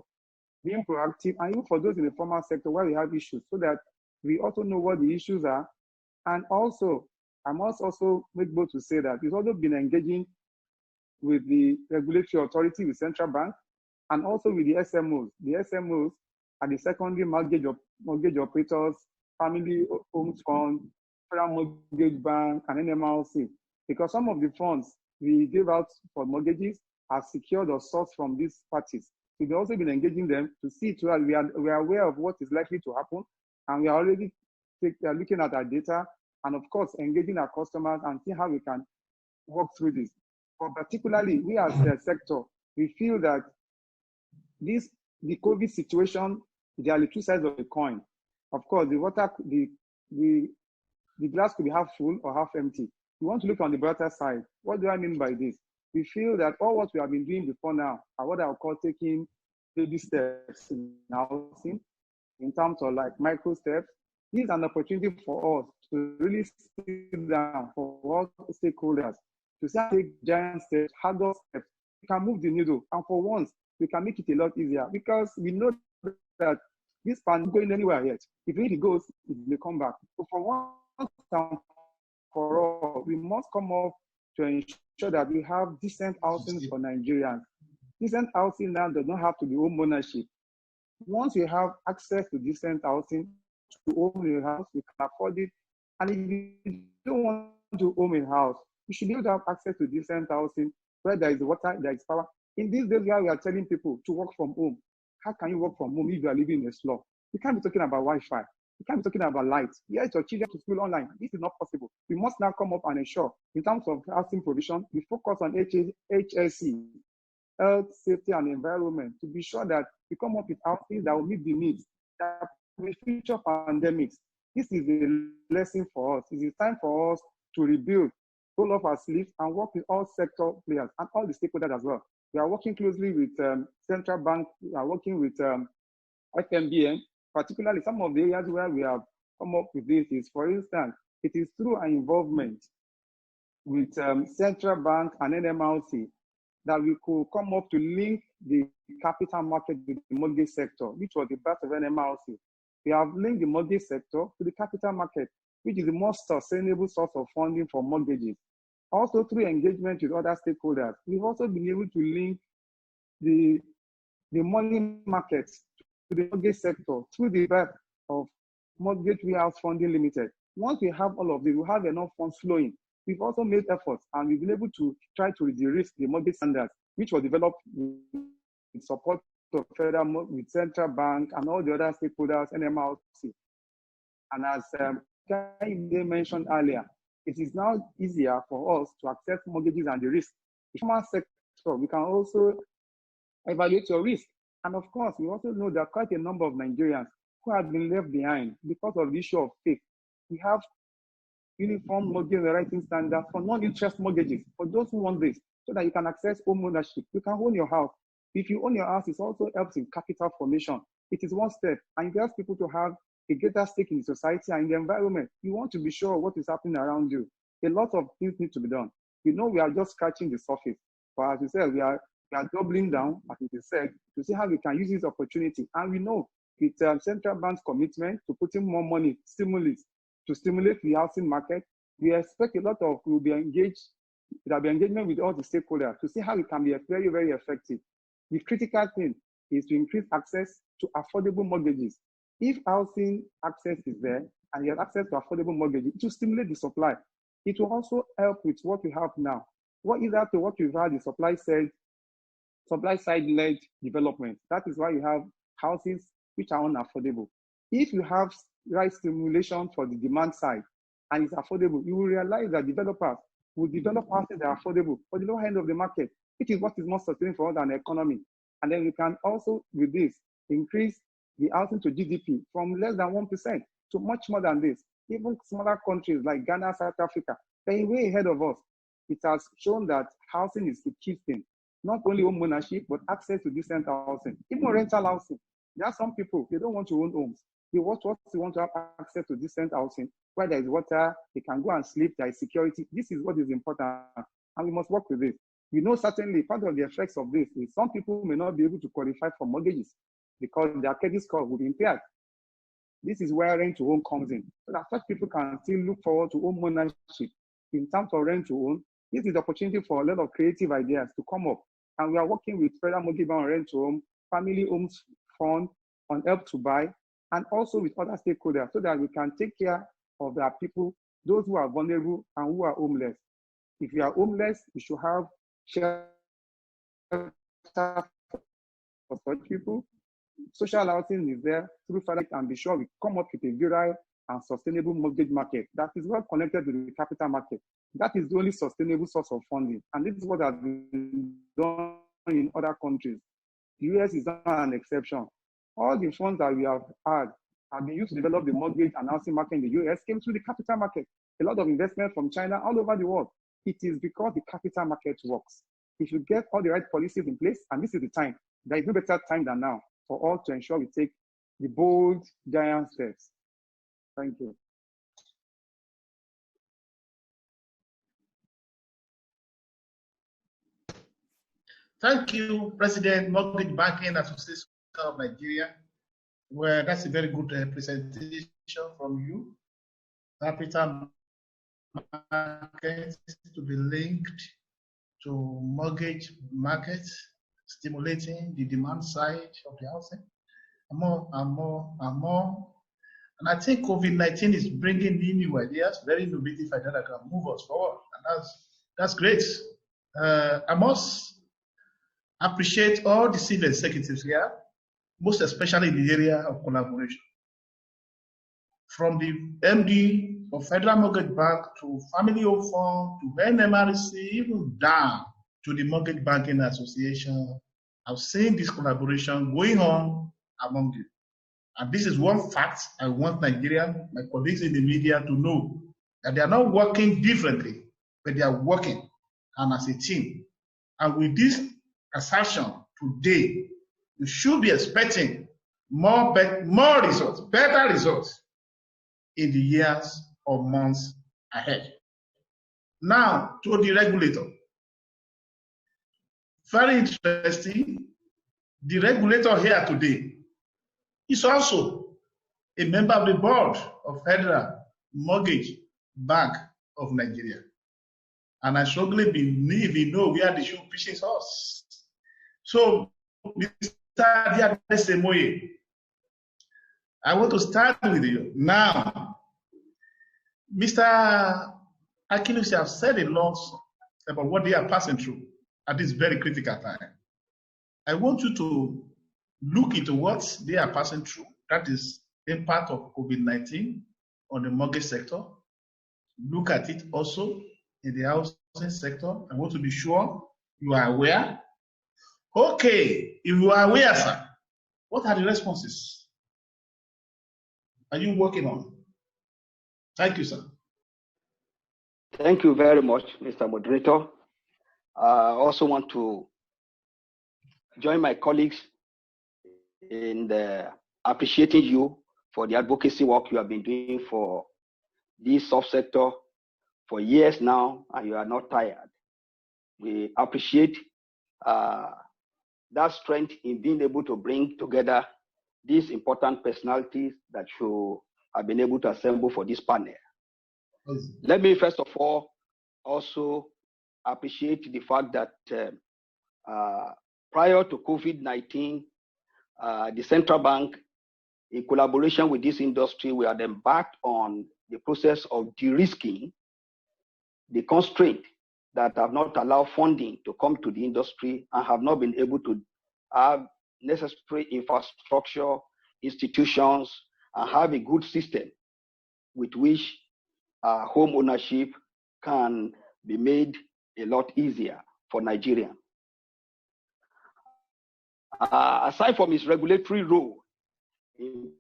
being proactive, and even for those in the formal sector where we have issues, so that we also know what the issues are. And also, I must also make bold to say that we've also been engaging with the regulatory authority, with central bank, and also with the SMOs. The SMOs are the secondary mortgage operators, family homes fund, Federal Mortgage Bank, and NMLC. Because some of the funds we give out for mortgages are secured or sourced from these parties. So we've also been engaging them to see to us we are aware of what is likely to happen, and we are already looking at our data, and of course engaging our customers and see how we can work through this. But particularly, we as a sector, we feel that the COVID situation, there are two sides of the coin. Of course, the glass could be half full or half empty. We want to look on the brighter side. What do I mean by this? We feel that all what we have been doing before now are what I would call taking baby steps in housing, in terms of like micro steps. This is an opportunity for us to really sit down for all stakeholders to say, take giant steps, harder steps. We can move the needle, and for once, we can make it a lot easier because we know that this pan is going anywhere yet. If it goes, it will come back. So for once and for all, we must come up to ensure that we have decent housing for Nigerians. Decent housing now does not have to be home ownership. Once you have access to decent housing, to own a house, you can afford it. And if you don't want to own a house, you should be able to have access to decent housing where there is water, there is power. In these days where we are telling people to work from home, how can you work from home if you are living in a slum? You can't be talking about Wi-Fi. You can't be talking about lights. Yes, your children to school online. This is not possible. We must now come up and ensure, in terms of housing provision, we focus on HSE, health, safety, and environment, to be sure that we come up with housing that will meet the needs that will future pandemics. This is a lesson for us. It is time for us to rebuild, roll up our sleeves, and work with all sector players and all the stakeholders as well. We are working closely with Central Bank. We are working with FMBN, particularly some of the areas where we have come up with this is, for instance, it is through our involvement with Central Bank and NMLC that we could come up to link the capital market with the mortgage sector, which was the birth of NMLC. We have linked the mortgage sector to the capital market, which is the most sustainable source of funding for mortgages. Also, through engagement with other stakeholders, we've also been able to link the money markets to the mortgage sector through the birth of Mortgage Warehouse Funding Limited. Once we have all of this, we have enough funds flowing. We've also made efforts and we've been able to try to de-risk the mortgage standards, which was developed with support of Federal, with Central Bank and all the other stakeholders, NMLC. And as they mentioned earlier, it is now easier for us to access mortgages and the risk. In the formal sector, we can also evaluate your risk. And of course, we also know that quite a number of Nigerians who have been left behind because of the issue of faith. We have uniform mortgage writing standards for non-interest mortgages for those who want this, so that you can access home ownership. You can own your house. If you own your house, it also helps in capital formation. It is one step, and it helps people to have a greater stake in society and in the environment. You want to be sure what is happening around you. A lot of things need to be done. We know we are just scratching the surface, but as you said, we are doubling down, as it is said, to see how we can use this opportunity. And we know with Central Bank's commitment to putting more money, stimulus, to stimulate the housing market, we expect a lot of, will be engaged, there will be engagement with all the stakeholders to see how we can be very, very effective. The critical thing is to increase access to affordable mortgages. If housing access is there and you have access to affordable mortgages, it will stimulate the supply. It will also help with what we have now. What is that to what we've had, the supply side-led development? That is why you have houses which are unaffordable. If you have right stimulation for the demand side and it's affordable, you will realize that developers will develop houses that are affordable for the lower end of the market, which is what is more sustainable for us than the economy. And then we can also, with this, increase the housing to GDP from less than 1% to much more than this. Even smaller countries like Ghana, South Africa, they're way ahead of us. It has shown that housing is the key thing. Not only home ownership, but access to decent housing, even rental housing. There are some people, they don't want to own homes. They want to have access to decent housing, where there is water, they can go and sleep, there is security. This is what is important, and we must work with this. We know certainly part of the effects of this is some people may not be able to qualify for mortgages because their credit score will be impaired. This is where rent to own comes in, so that such people can still look forward to home ownership. In terms of rent to own, this is the opportunity for a lot of creative ideas to come up. And we are working with Federal Mortgage Bank on Rent to Home, Family Homes Fund on Help to Buy, and also with other stakeholders, so that we can take care of our people, those who are vulnerable and who are homeless. If you are homeless, you should have shelter for such people. Social housing is there through Federal, and be sure we come up with a virile and sustainable mortgage market that is well connected to the capital market. That is the only sustainable source of funding. And this is what has been done in other countries. The US is not an exception. All the funds that we have had have been used to develop the mortgage and housing market in the US came through the capital market. A lot of investment from China all over the world. It is because the capital market works. If you get all the right policies in place, and this is the time, there is no better time than now for all to ensure we take the bold, giant steps. Thank you. Thank you, President, Mortgage Banking Association of Nigeria. Well, that's a very good presentation from you. Capital markets to be linked to mortgage markets, stimulating the demand side of the housing. and more and more and more. And I think COVID-19 is bringing in new ideas, very innovative ideas that can move us forward. And that's great. I must appreciate all the civil executives here, most especially in the area of collaboration. From the MD of Federal Mortgage Bank to Family Home Fund to NMRC, even down to the Mortgage Banking Association, I've seen this collaboration going on among you. And this is one fact I want Nigeria, my colleagues in the media to know, that they are not working differently, but they are working and as a team. And with this assertion today, you should be expecting more results, better results in the years or months ahead. Now, to the regulator. Very interesting. The regulator here today is also a member of the board of Federal Mortgage Bank of Nigeria. And I strongly believe he knows where the shoe pitches us. So, Mr. Diadesemoye, I want to start with you. Now, Mr. Akinnusi have said a lot about what they are passing through at this very critical time. I want you to look into what they are passing through. That is impact of COVID-19 on the mortgage sector. Look at it also in the housing sector. I want to be sure you are aware. Okay, if you are aware, sir, what are the responses are you working on? Thank you, sir. Thank you very much, Mr. Moderator. I also want to join my colleagues in appreciating you for the advocacy work you have been doing for this subsector for years now, and you are not tired. We appreciate that strength in being able to bring together these important personalities that you have been able to assemble for this panel. Let me first of all also appreciate the fact that prior to COVID-19, the central bank, in collaboration with this industry, we had embarked on the process of de-risking the constraint that have not allowed funding to come to the industry and have not been able to have necessary infrastructure, institutions, and have a good system with which home ownership can be made a lot easier for Nigerians. Aside from its regulatory role in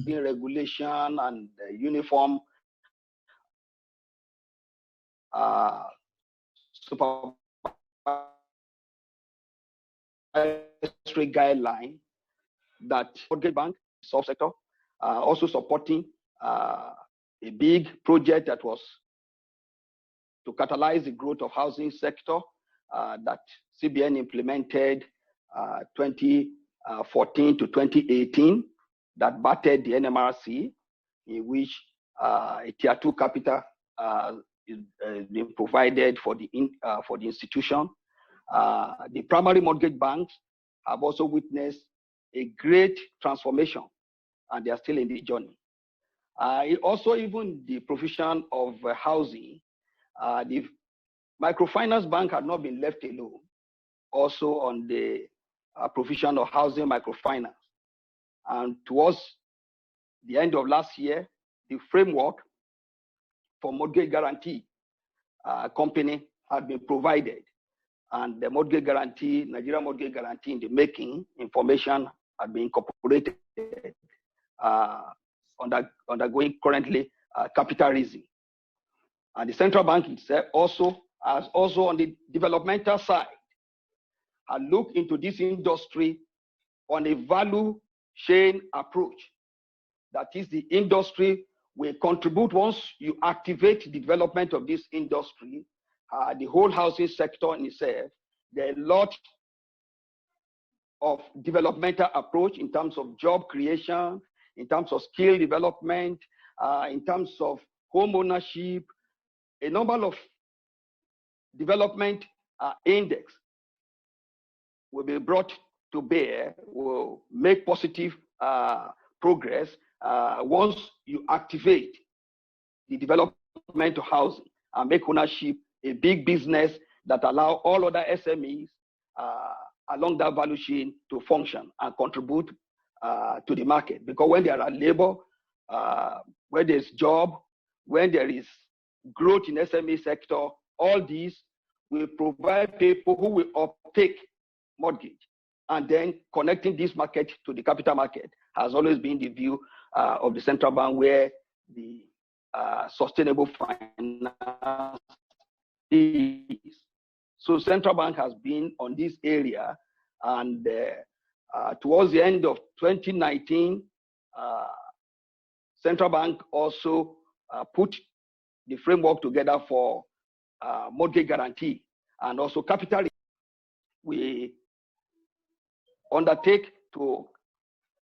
regulation and uniform supervisory guideline, that mortgage bank subsector also supporting a big project that was to catalyze the growth of housing sector that CBN implemented 2014 to 2018 that battered the NMRC, in which a tier 2 capital is being provided for the institution. The primary mortgage banks have also witnessed a great transformation, and they are still in the journey. Also, even the provision of housing, the microfinance bank had not been left alone, also on the provision of housing microfinance. And towards the end of last year, the framework for mortgage guarantee company had been provided. And the mortgage guarantee, Nigeria mortgage guarantee in the making information had been incorporated, undergoing currently capital raising. And the central bank itself also on the developmental side, had looked into this industry on a value chain approach. That is, the industry will contribute once you activate the development of this industry, the whole housing sector in itself. There are a lot of developmental approach in terms of job creation, in terms of skill development, in terms of home ownership. A number of development index will be brought to bear, will make positive progress once you activate the development of housing and make ownership a big business that allow all other SMEs along that value chain to function and contribute to the market. Because when there are labor, when there's job, when there is growth in SME sector, all these will provide people who will uptake mortgage. And then connecting this market to the capital market has always been the view of the central bank, where the sustainable finance is. So central bank has been on this area, and towards the end of 2019, central bank also put the framework together for mortgage guarantee and also capital. We undertake to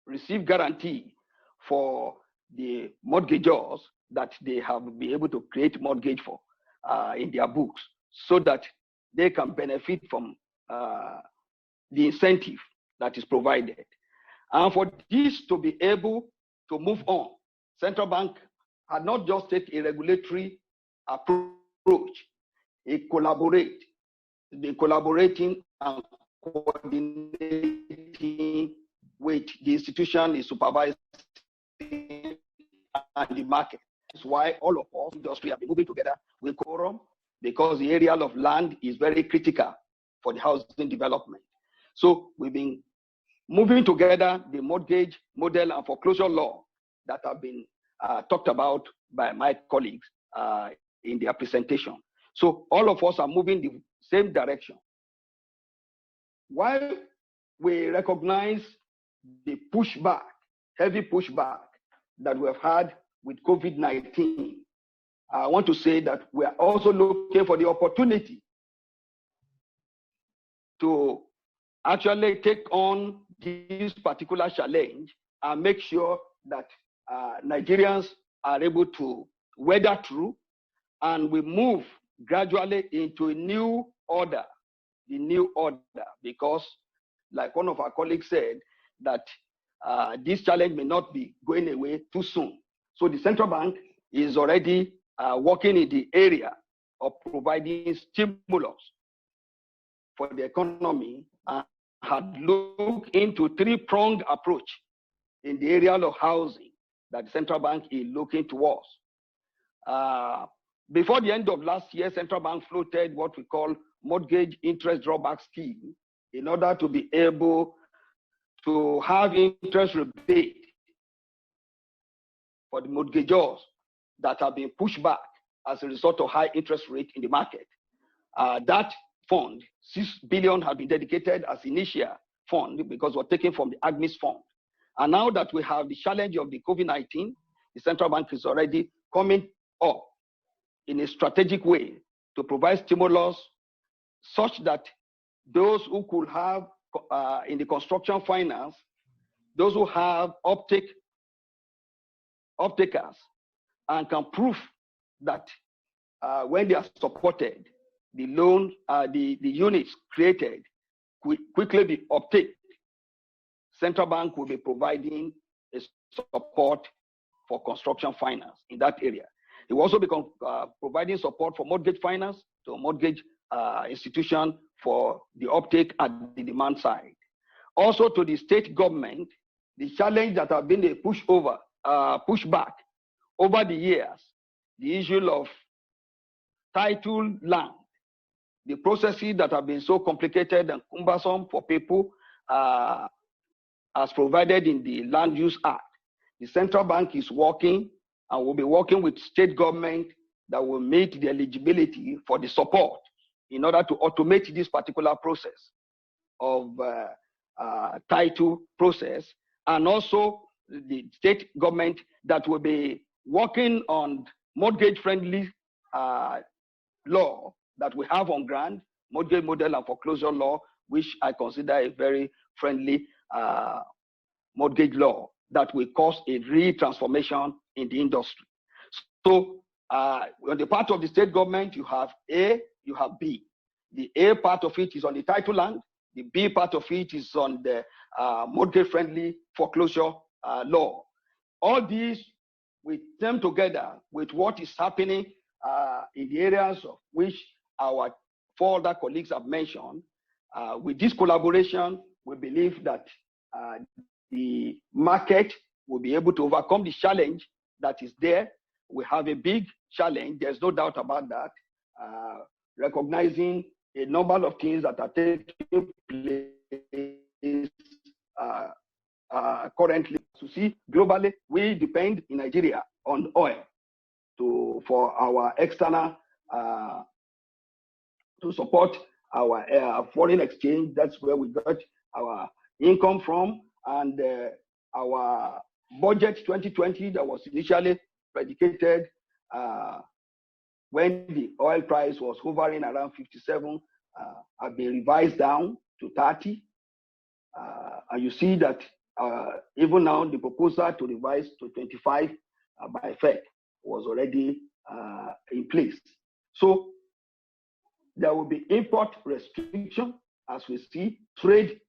receive guarantee for the mortgagors that they have been able to create mortgage for in their books, so that they can benefit from the incentive that is provided. And for this to be able to move on, central bank had not just take a regulatory approach, it collaborate. They're collaborating and coordinating with the institution is supervising and the market. That's why all of us industry have been moving together with quorum, because the area of land is very critical for the housing development. So we've been moving together the mortgage model and foreclosure law that have been talked about by my colleagues in their presentation. So all of us are moving the same direction. While we recognize the pushback, heavy pushback that we have had with COVID-19, I want to say that we are also looking for the opportunity to actually take on this particular challenge and make sure that Nigerians are able to weather through, and we move gradually into a new order, the new order, because like one of our colleagues said, that this challenge may not be going away too soon. So the central bank is already working in the area of providing stimulus for the economy and had looked into three-pronged approach in the area of housing that the central bank is looking towards. Before the end of last year, central bank floated what we call mortgage interest drawback scheme in order to be able to have interest rebate for the mortgagors that have been pushed back as a result of high interest rate in the market. That fund, 6 billion, has been dedicated as initial fund because we're taken from the AGMIS fund. And now that we have the challenge of the COVID-19, the central bank is already coming up in a strategic way to provide stimulus such that those who could have in the construction finance, those who have uptakers and can prove that when they are supported, the loan, the units created quickly be uptake. Central bank will be providing a support for construction finance in that area. It will also be providing support for mortgage finance to a mortgage institution for the uptake at the demand side. Also to the state government, the challenge that have been a pushback over the years, the issue of title land, the processes that have been so complicated and cumbersome for people as provided in the Land Use Act. The central bank is working and will be working with state government that will meet the eligibility for the support in order to automate this particular process of title process, and also the state government that will be working on mortgage-friendly law that we have on ground, mortgage model and foreclosure law, which I consider a very friendly mortgage law that will cause a real transformation in the industry. So on the part of the state government, you have A, you have B. The A part of it is on the title land, The B part of it is on the mortgage-friendly foreclosure law. All these, we come together with what is happening in the areas of which our four other colleagues have mentioned. With this collaboration, we believe that the market will be able to overcome the challenge that is there. We have a big challenge, there's no doubt about that. Recognizing a number of things that are taking place currently. To see globally, we depend in Nigeria on oil for our external to support our foreign exchange. That's where we got our income from, and our budget 2020 that was initially predicated when the oil price was hovering around 57 have been revised down to 30. And you see that even now the proposal to revise to 25 by Fed was already in place. So there will be import restriction, as we see, trade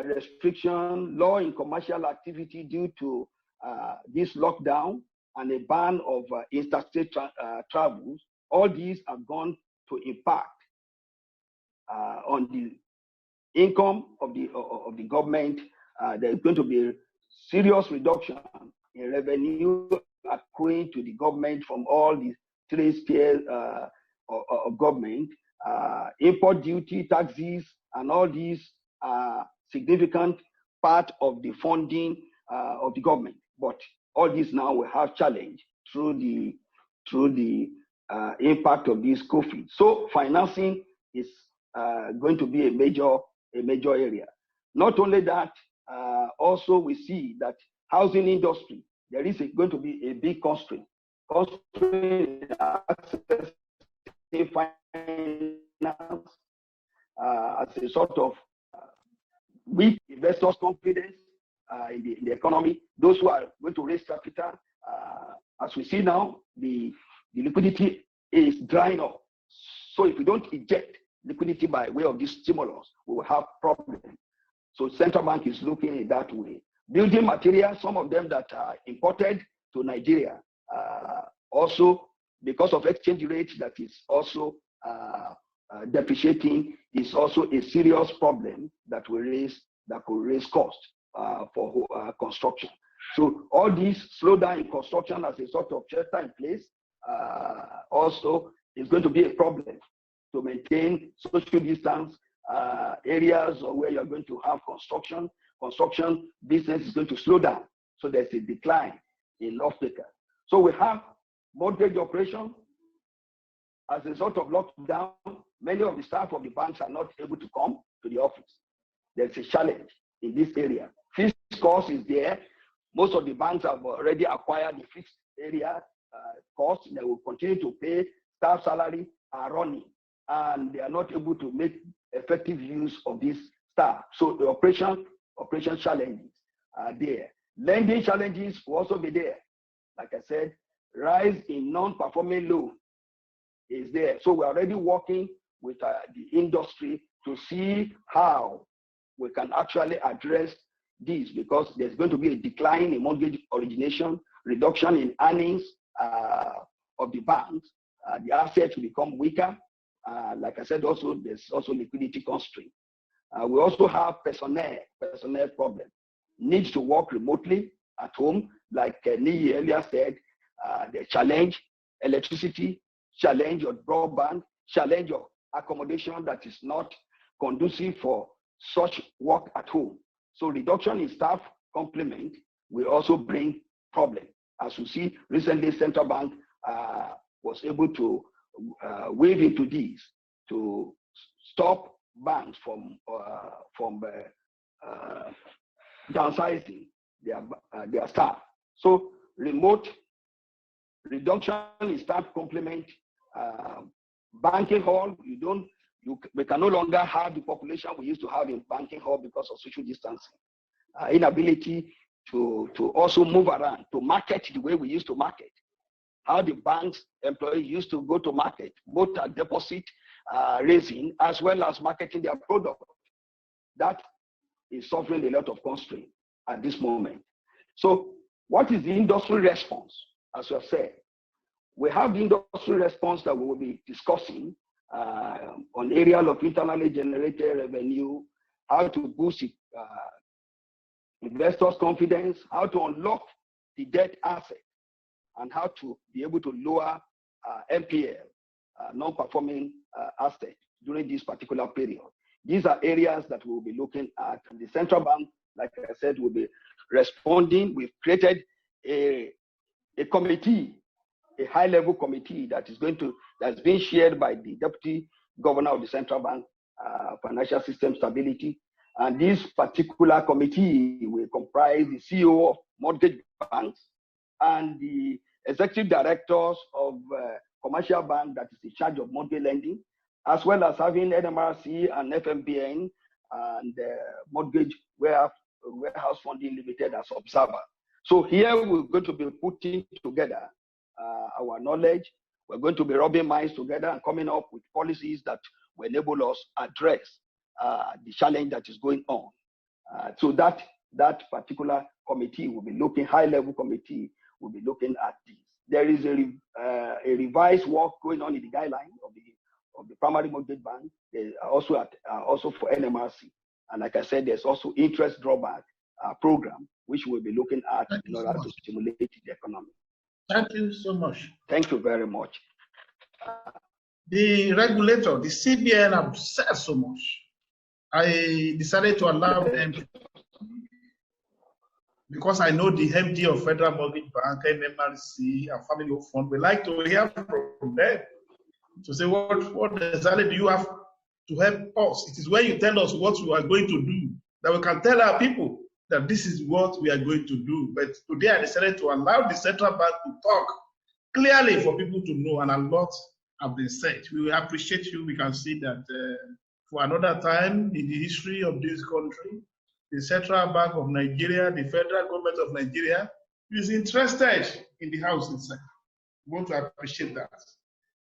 restriction, law in commercial activity due to this lockdown, and a ban of interstate travels. All these have gone to impact on the income of the government. There's going to be a serious reduction in revenue accruing to the government from all the three spheres of government. Import duty, taxes, and all these are significant part of the funding of the government. But all this now will have challenge through the impact of this COVID. So financing is going to be a major area. Not only that, also we see that housing industry, there is going to be a big constraint access to finance as a sort of weak investors' confidence in the economy. Those who are going to raise capital, as we see now, the liquidity is drying up. So if we don't inject liquidity by way of this stimulus, we will have problems. So central bank is looking in that way. Building materials, some of them that are imported to Nigeria, also because of exchange rate that is also depreciating, is also a serious problem that could raise cost for construction. So all this slowdown in construction as a sort of shelter in place also is going to be a problem to maintain social distance areas where you're going to have construction. Construction business is going to slow down. So there's a decline in off-taker. So we have mortgage operation as a sort of lockdown. Many of the staff of the banks are not able to come to the office. There's a challenge in this area. Fixed cost is there. Most of the banks have already acquired the fixed area cost. They will continue to pay. Staff salary are running, and they are not able to make effective use of this staff. So the operation challenges are there. Lending challenges will also be there. Like I said, rise in non-performing loan is there. So we're already working with the industry to see how we can actually address this, because there's going to be a decline in mortgage origination, reduction in earnings of the banks. The assets will become weaker. Like I said, also there's also liquidity constraint. We also have personnel problem. Needs to work remotely at home, like Niyi earlier said. The challenge, electricity, challenge of broadband, challenge of accommodation that is not conducive for such work at home. So reduction in staff complement will also bring problem. As you see, recently Central Bank was able to wade into this to stop banks from downsizing their staff. So remote reduction in staff complement, banking hall, we can no longer have the population we used to have in banking hall because of social distancing. Inability to also move around, to market the way we used to market. How the bank's employees used to go to market, both at deposit raising as well as marketing their product. that is suffering a lot of constraint at this moment. So what is the industry response? As you have said, we have the industry response that we will be discussing on areas of internally generated revenue, how to boost investors' confidence, how to unlock the debt asset, and how to be able to lower NPL, non-performing asset during this particular period. These are areas that we'll be looking at. The central bank, like I said, will be responding. We've created a committee, a high-level committee that's being shared by the Deputy Governor of the Central Bank, Financial System Stability. And this particular committee will comprise the CEO of mortgage banks and the executive directors of commercial bank that is in charge of mortgage lending, as well as having NMRC and FMBN and Mortgage Warehouse Funding Limited as observer. So here we're going to be putting together our knowledge. We're going to be rubbing minds together and coming up with policies that will enable us address the challenge that is going on. So that particular committee will be looking, high-level committee will be looking at this. There is a revised work going on in the guideline of the primary mortgage bank, also for NMRC. And like I said, there's also interest drawback program, which we'll be looking at in order to stimulate the economy. Thank you so much. Thank you very much. The regulator, the CBN, have said so much. I decided to allow them, because I know the MD of Federal Mortgage Bank, NMRC, and Family Hope Fund, we like to hear from them to say what exactly do you have to help us. It is when you tell us what you are going to do that we can tell our people that this is what we are going to do. But today I decided to allow the central bank to talk clearly for people to know, and a lot have been said. We appreciate you. We can see that for another time in the history of this country, the Central Bank of Nigeria, the federal government of Nigeria, is interested in the house itself. We want to appreciate that.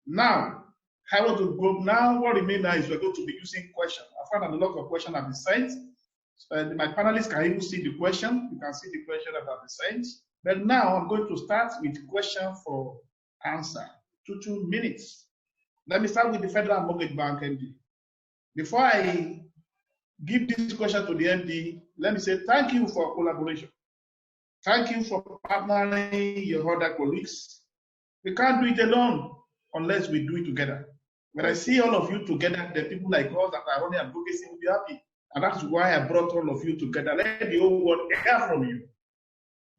Now, I want to go now. What remains now is we're going to be using questions. I found a lot of questions have been sent. My panelists can even see the question. You can see the question that have been sent. But now I'm going to start with question for answer. 2 minutes. Let me start with the Federal Mortgage Bank MD. Before I give this question to the MD, let me say thank you for collaboration. Thank you for partnering your other colleagues. We can't do it alone unless we do it together. When I see all of you together, the people like us that are running advocacy will be happy. And that's why I brought all of you together. Let the whole world hear from you.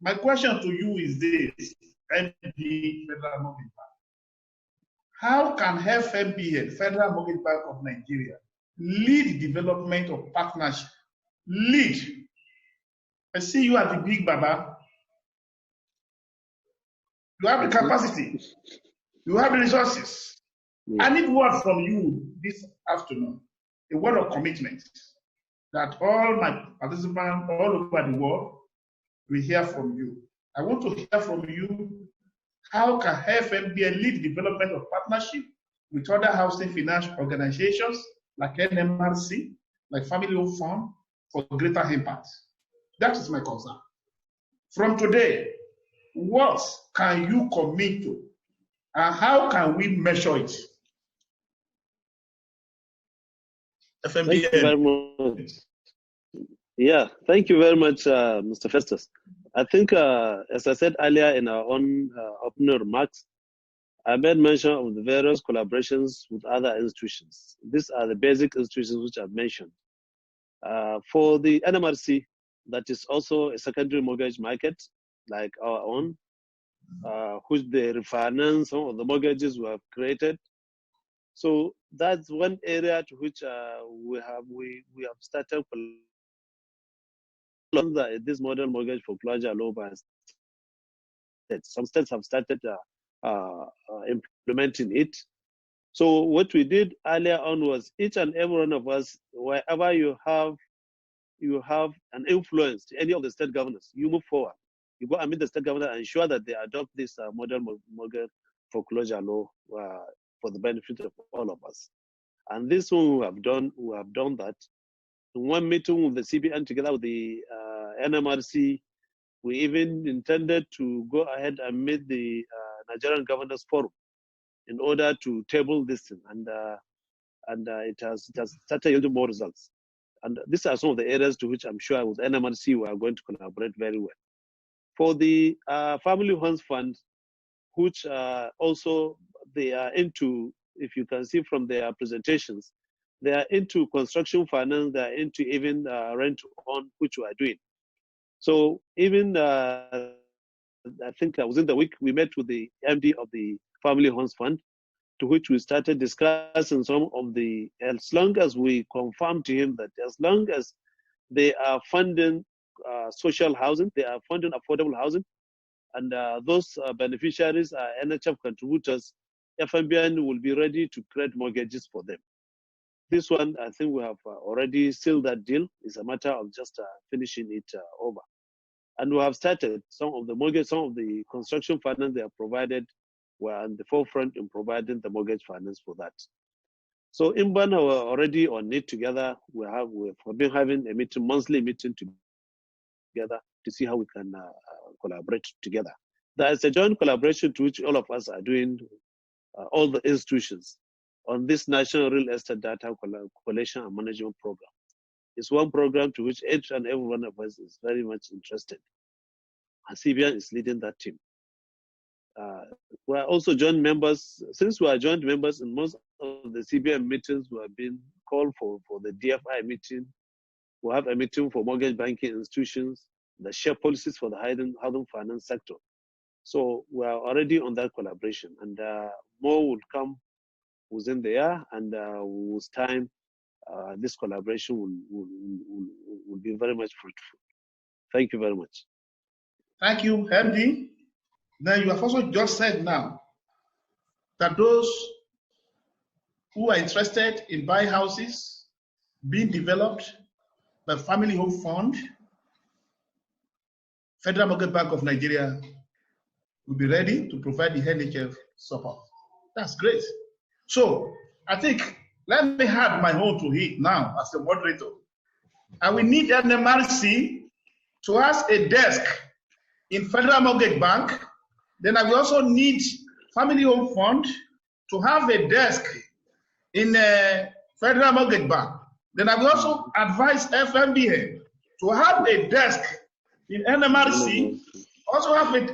My question to you is this, MD, Federal Mortgage Bank. How can FMBN, Federal Mortgage Bank of Nigeria, lead development of partnership? Lead. I see you at the big Baba. You have the capacity. You have the resources. Yeah. I need word from you this afternoon, a word of commitment that all my participants all over the world will hear from you. I want to hear from you, how can FMBN lead development of partnership with other housing finance organizations like NMRC, like Family Hope Fund, for greater impact? That is my concern. From today, what can you commit to, and how can we measure it? FMBN. Thank you very much. Yeah, thank you very much, Mr. Festus. I think, as I said earlier in our own opening remarks, I made mention of the various collaborations with other institutions. These are the basic institutions which I've mentioned. For the NMRC, that is also a secondary mortgage market like our own, which they refinance some of the mortgages we have created. So that's one area to which we have started this model mortgage foreclosure law by states. Some states have started implementing it. So what we did earlier on was each and every one of us, wherever you have an influence to any of the state governors, you move forward. You go and meet the state governor and ensure that they adopt this model mortgage foreclosure law for the benefit of all of us. And this one we have done that. In one meeting with the CBN together with the NMRC, we even intended to go ahead and meet the Nigerian Governors Forum in order to table this thing, and it has started yielding more results. And these are some of the areas to which I'm sure with NMRC we are going to collaborate very well. For the Family Homes Fund, which also they are into, if you can see from their presentations, they are into construction finance, they are into even rent-on, which we are doing. So even, I think within the week, we met with the MD of the Family Homes Fund, to which we started discussing some of the, as long as we confirm to him that as long as they are funding social housing, they are funding affordable housing, and those beneficiaries are NHF contributors, FMBN will be ready to create mortgages for them. This one, I think we have already sealed that deal. It's a matter of just finishing it over. And we have started some of the mortgage, some of the construction finance they have provided were on the forefront in providing the mortgage finance for that. So IMBAN are already on it together. We've been having a meeting, monthly meeting together to see how we can collaborate together. There is a joint collaboration to which all of us are doing, all the institutions, on this National Real Estate Data Collection and Management Program. It's one program to which each and every one of us is very much interested. And CBN is leading that team. We are also joint members. Since we are joint members in most of the CBN meetings, we have been called for the DFI meeting. We have a meeting for mortgage banking institutions, the share policies for the housing finance sector. So we are already on that collaboration, and more will come within the year, and with time, this collaboration will be very much fruitful. Thank you very much. Thank you, MD. Now, you have also just said now that those who are interested in buying houses being developed by Family Home Fund, Federal Mortgage Bank of Nigeria will be ready to provide the NHF support. That's great. So I think, let me add my own to it now as a moderator. And we need NMRC to have a desk in Federal Mortgage Bank. Then I will also need Family Home Fund to have a desk in Federal Mortgage Bank. Then I will also advise FMBN to have a desk in NMRC. Also have it.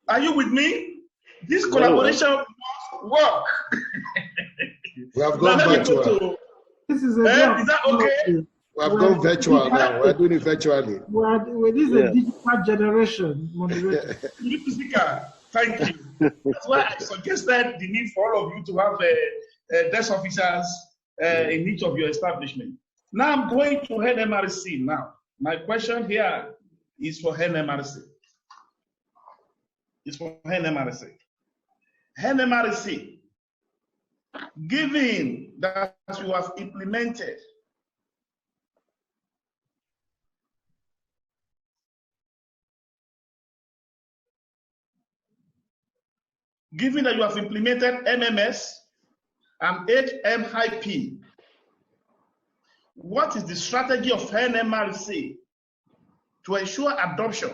Are you with me? This collaboration must work. We have gone virtual. This is is that okay? We have gone virtual now. We're doing it virtually. This is a digital generation. Thank you. That's why I suggested the need for all of you to have desk officers in each of your establishment. Now I'm going to NMRC now. My question here is for NMRC. It's for NMRC. NMRC, given that you have implemented MMS and HMIP, what is the strategy of NMRC to ensure adoption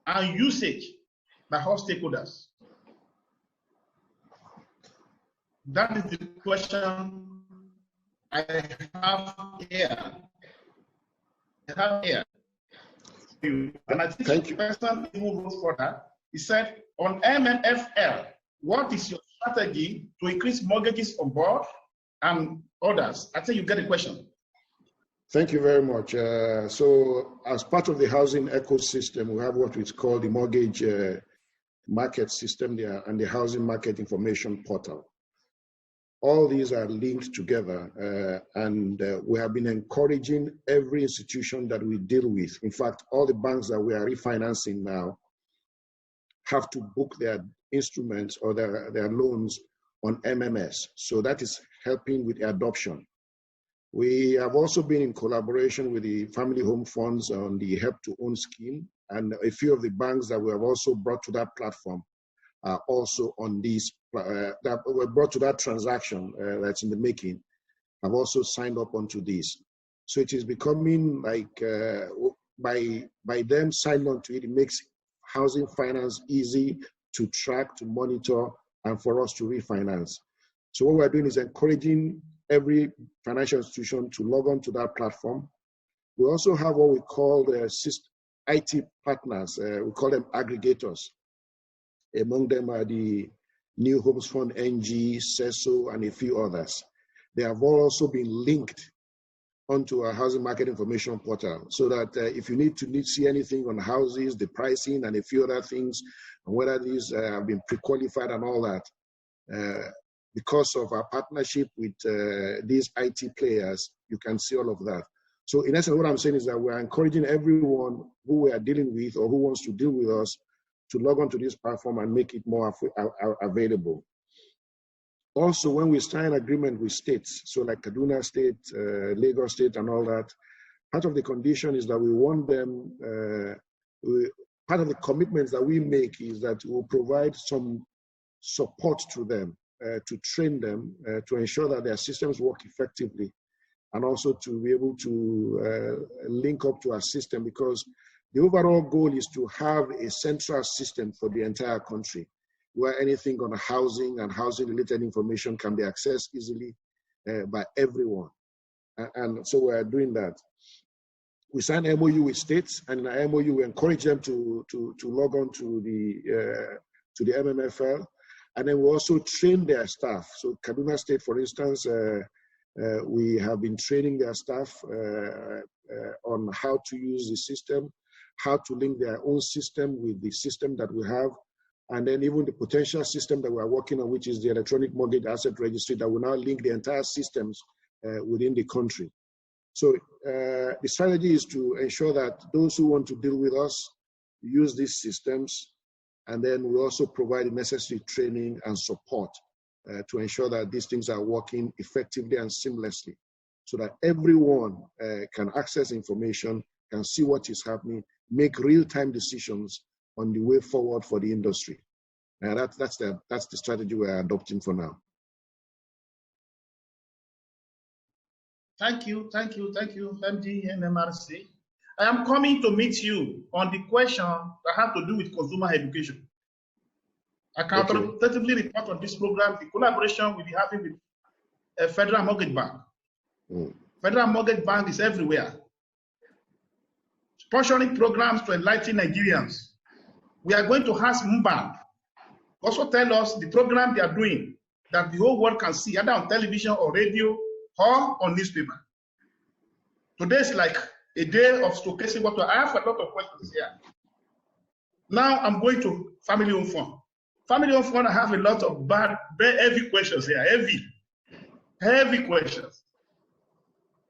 and usage by all stakeholders? That is the question I have here. And I think the person who goes further, he said, on MNFL, what is your strategy to increase mortgages on board and others? I think you get the question. Thank you very much. So as part of the housing ecosystem, we have what we call the mortgage market system there and the housing market information portal. All these are linked together, and we have been encouraging every institution that we deal with. In fact, all the banks that we are refinancing now have to book their instruments or their loans on MMS. So that is helping with the adoption. We have also been in collaboration with the Family Home Funds on the Help to Own scheme, and a few of the banks that we have also brought to that platform are also on these, that were brought to that transaction that's in the making, have also signed up onto this. So it is becoming like, by them signing on to it, it makes housing finance easy to track, to monitor, and for us to refinance. So what we're doing is encouraging every financial institution to log on to that platform. We also have what we call the IT partners. We call them aggregators. Among them are the New Homes Fund, NG, CESO, and a few others. They have also been linked onto our housing market information portal, so that if you need to see anything on houses, the pricing, and a few other things, and whether these have been pre-qualified and all that, because of our partnership with these IT players, you can see all of that. So in essence, what I'm saying is that we're encouraging everyone who we are dealing with or who wants to deal with us to log on to this platform and make it more available. Also, when we sign agreement with states, so like Kaduna State, Lagos State, and all that, part of the condition is that we want them, part of the commitments that we make is that we'll provide some support to them, to train them, to ensure that their systems work effectively, and also to be able to link up to our system, because the overall goal is to have a central system for the entire country, where anything on housing and housing-related information can be accessed easily by everyone. And so we're doing that. We sign MOU with states, and in our MOU, we encourage them to log on to the MMFL, and then we also train their staff. So Kaduna State, for instance, we have been training their staff on how to use the system, how to link their own system with the system that we have, and then even the potential system that we're working on, which is the Electronic Mortgage Asset Registry, that will now link the entire systems within the country. So the strategy is to ensure that those who want to deal with us use these systems, and then we also provide the necessary training and support to ensure that these things are working effectively and seamlessly, so that everyone can access information, can see what is happening, make real-time decisions on the way forward for the industry. That's the strategy we're adopting for now. Thank you, MD and MRC. I am coming to meet you on the question that have to do with consumer education. I can authoritatively report on this program, the collaboration we'll be having with Federal Mortgage Bank. Federal Mortgage Bank is everywhere, sponsoring programs to enlighten Nigerians. We are going to ask MBANK also tell us the program they are doing that the whole world can see, either on television or radio or on newspaper. Today is like a day of showcasing what I have a lot of questions here. Now I'm going to Family Home Fund. Family Home Fund, I have a lot of very heavy questions here, heavy questions.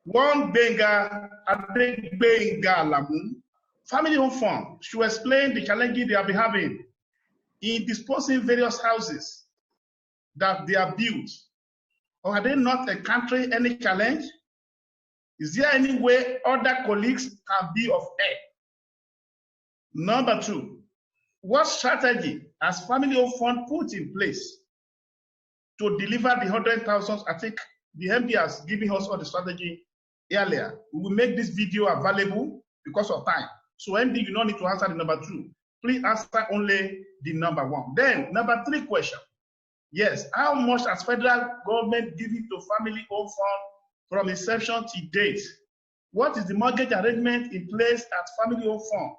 One Benga, Lamun, Family Home Fund should explain the challenges they have been having in disposing various houses that they are built. Or are they not encountering any challenge? Is there any way other colleagues can be of help? Number two, what strategy has Family Home Fund put in place to deliver the 100,000? I think the MD has given us all the strategy earlier. We will make this video available because of time. So MD, you don't need to answer the number two. Please answer only the number one. Then number three question. Yes, how much has federal government given to Family Home Fund from inception to date? What is the mortgage arrangement in place at Family Home Fund?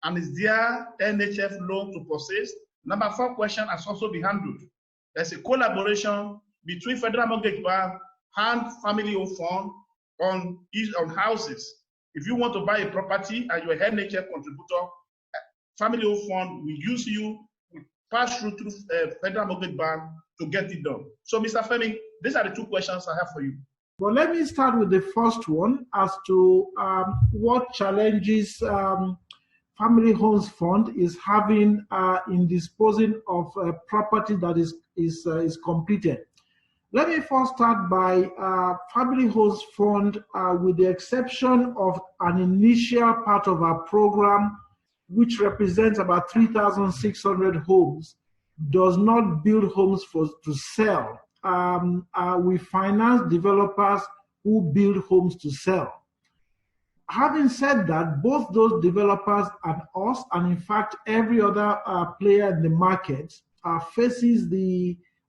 And is there NHF loan to process? Number four question has also been handled. There's a collaboration between Federal Mortgage Bank and Family Home Fund on houses. If you want to buy a property and you're an NHF contributor, Family Home Fund will use you, will pass through Federal Mortgage Bank to get it done. So, Mr. Fleming, these are the two questions I have for you. Well, let me start with the first one as to what challenges Family Homes Fund is having in disposing of property that is completed. Let me first start by Family Homes Fund, with the exception of an initial part of our program, which represents about 3,600 homes, does not build homes to sell. We finance developers who build homes to sell. having said that, both those developers and us, and in fact every other player in the market, faces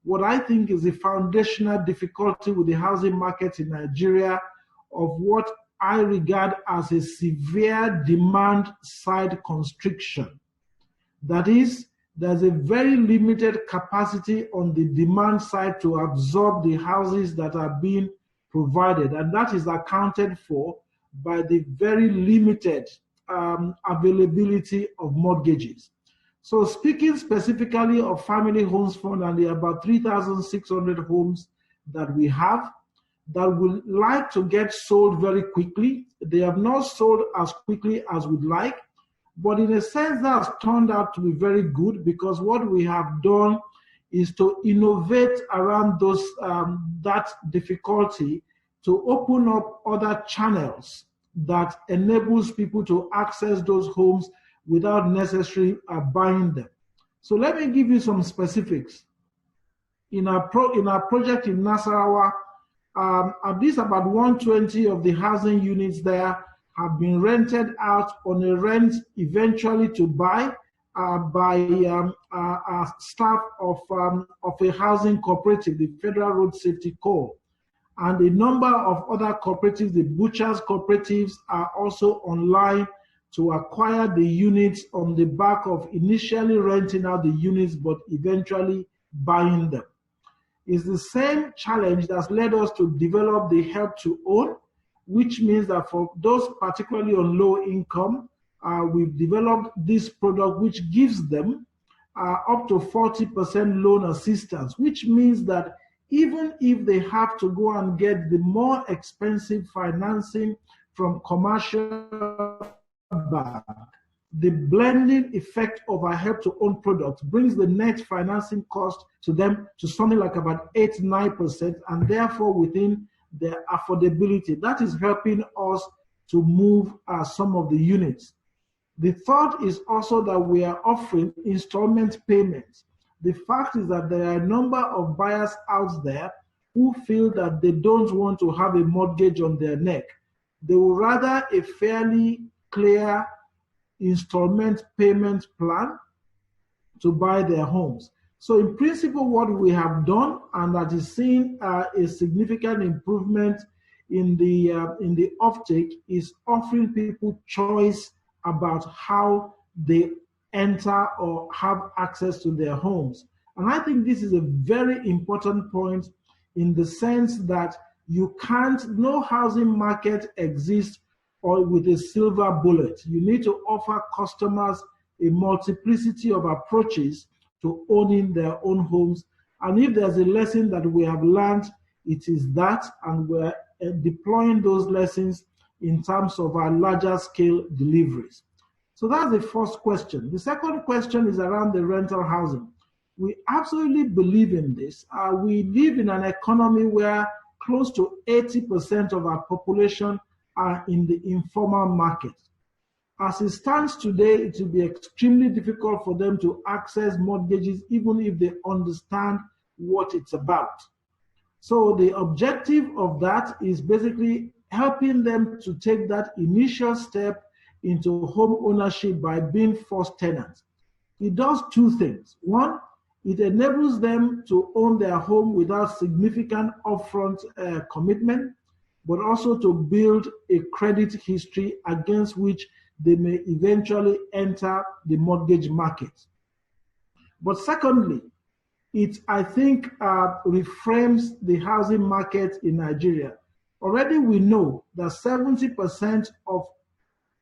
what I think is the foundational difficulty with the housing market in Nigeria of what I regard as a severe demand side constriction. That is, there's a very limited capacity on the demand side to absorb the houses that are being provided, and that is accounted for by the very limited availability of mortgages. So speaking specifically of Family Homes Fund and the about 3,600 homes that we have that would like to get sold very quickly, they have not sold as quickly as we'd like, but in a sense that has turned out to be very good, because what we have done is to innovate around those that difficulty, to open up other channels that enables people to access those homes without necessarily buying them. So let me give you some specifics. In our project in Nasarawa, at least about 120 of the housing units there have been rented out on a rent eventually to buy by staff of a housing cooperative, the Federal Road Safety Corps. And a number of other cooperatives, the butchers cooperatives, are also online to acquire the units on the back of initially renting out the units, but eventually buying them. It's the same challenge that's led us to develop the help to own, which means that for those particularly on low income, we've developed this product which gives them up to 40% loan assistance, which means that even if they have to go and get the more expensive financing from commercial bank, the blending effect of our help to own products brings the net financing cost to them to something like about 8-9%, and therefore within their affordability. That is helping us to move some of the units. The third is also that we are offering installment payments. The fact is that there are a number of buyers out there who feel that they don't want to have a mortgage on their neck. They would rather a fairly clear installment payment plan to buy their homes. So in principle, what we have done, and that is seeing a significant improvement in the uptake, is offering people choice about how they enter or have access to their homes. And I think this is a very important point, in the sense that no housing market exists or with a silver bullet. You need to offer customers a multiplicity of approaches to owning their own homes. And if there's a lesson that we have learned, it is that, and we're deploying those lessons in terms of our larger scale deliveries. So that's the first question. The second question is around the rental housing. We absolutely believe in this. We live in an economy where close to 80% of our population are in the informal market. As it stands today, it will be extremely difficult for them to access mortgages, even if they understand what it's about. So the objective of that is basically helping them to take that initial step into home ownership by being first tenants. It does two things. One, it enables them to own their home without significant upfront commitment, but also to build a credit history against which they may eventually enter the mortgage market. But secondly, it, I think, reframes the housing market in Nigeria. Already we know that 70% of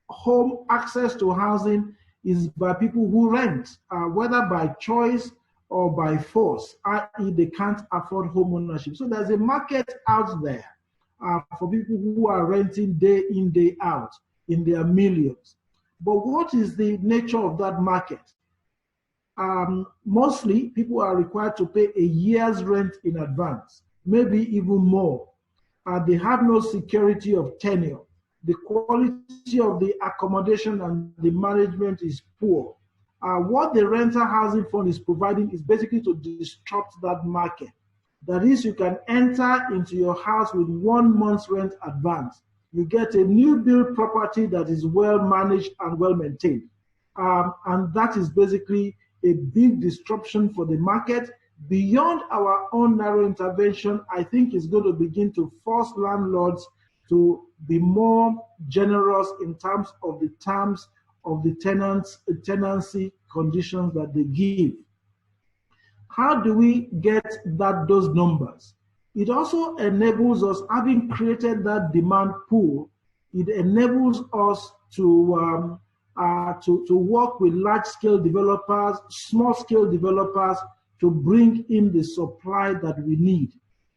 home access to housing is by people who rent, whether by choice or by force, i.e. they can't afford home ownership. So there's a market out there for people who are renting day in, day out in their millions. But what is the nature of that market? Mostly people are required to pay a year's rent in advance, maybe even more. They have no security of tenure. The quality of the accommodation and the management is poor. What the rental housing fund is providing is basically to disrupt that market. That is, you can enter into your house with 1 month's rent advance. you get a new build property that is well managed and well maintained. And that is basically a big disruption for the market. Beyond our own narrow intervention, I think it's going to begin to force landlords to be more generous in terms of the tenancy conditions that they give. How do we get those numbers? It also enables us, having created that demand pool, it enables us to work with large-scale developers, small-scale developers, to bring in the supply that we need.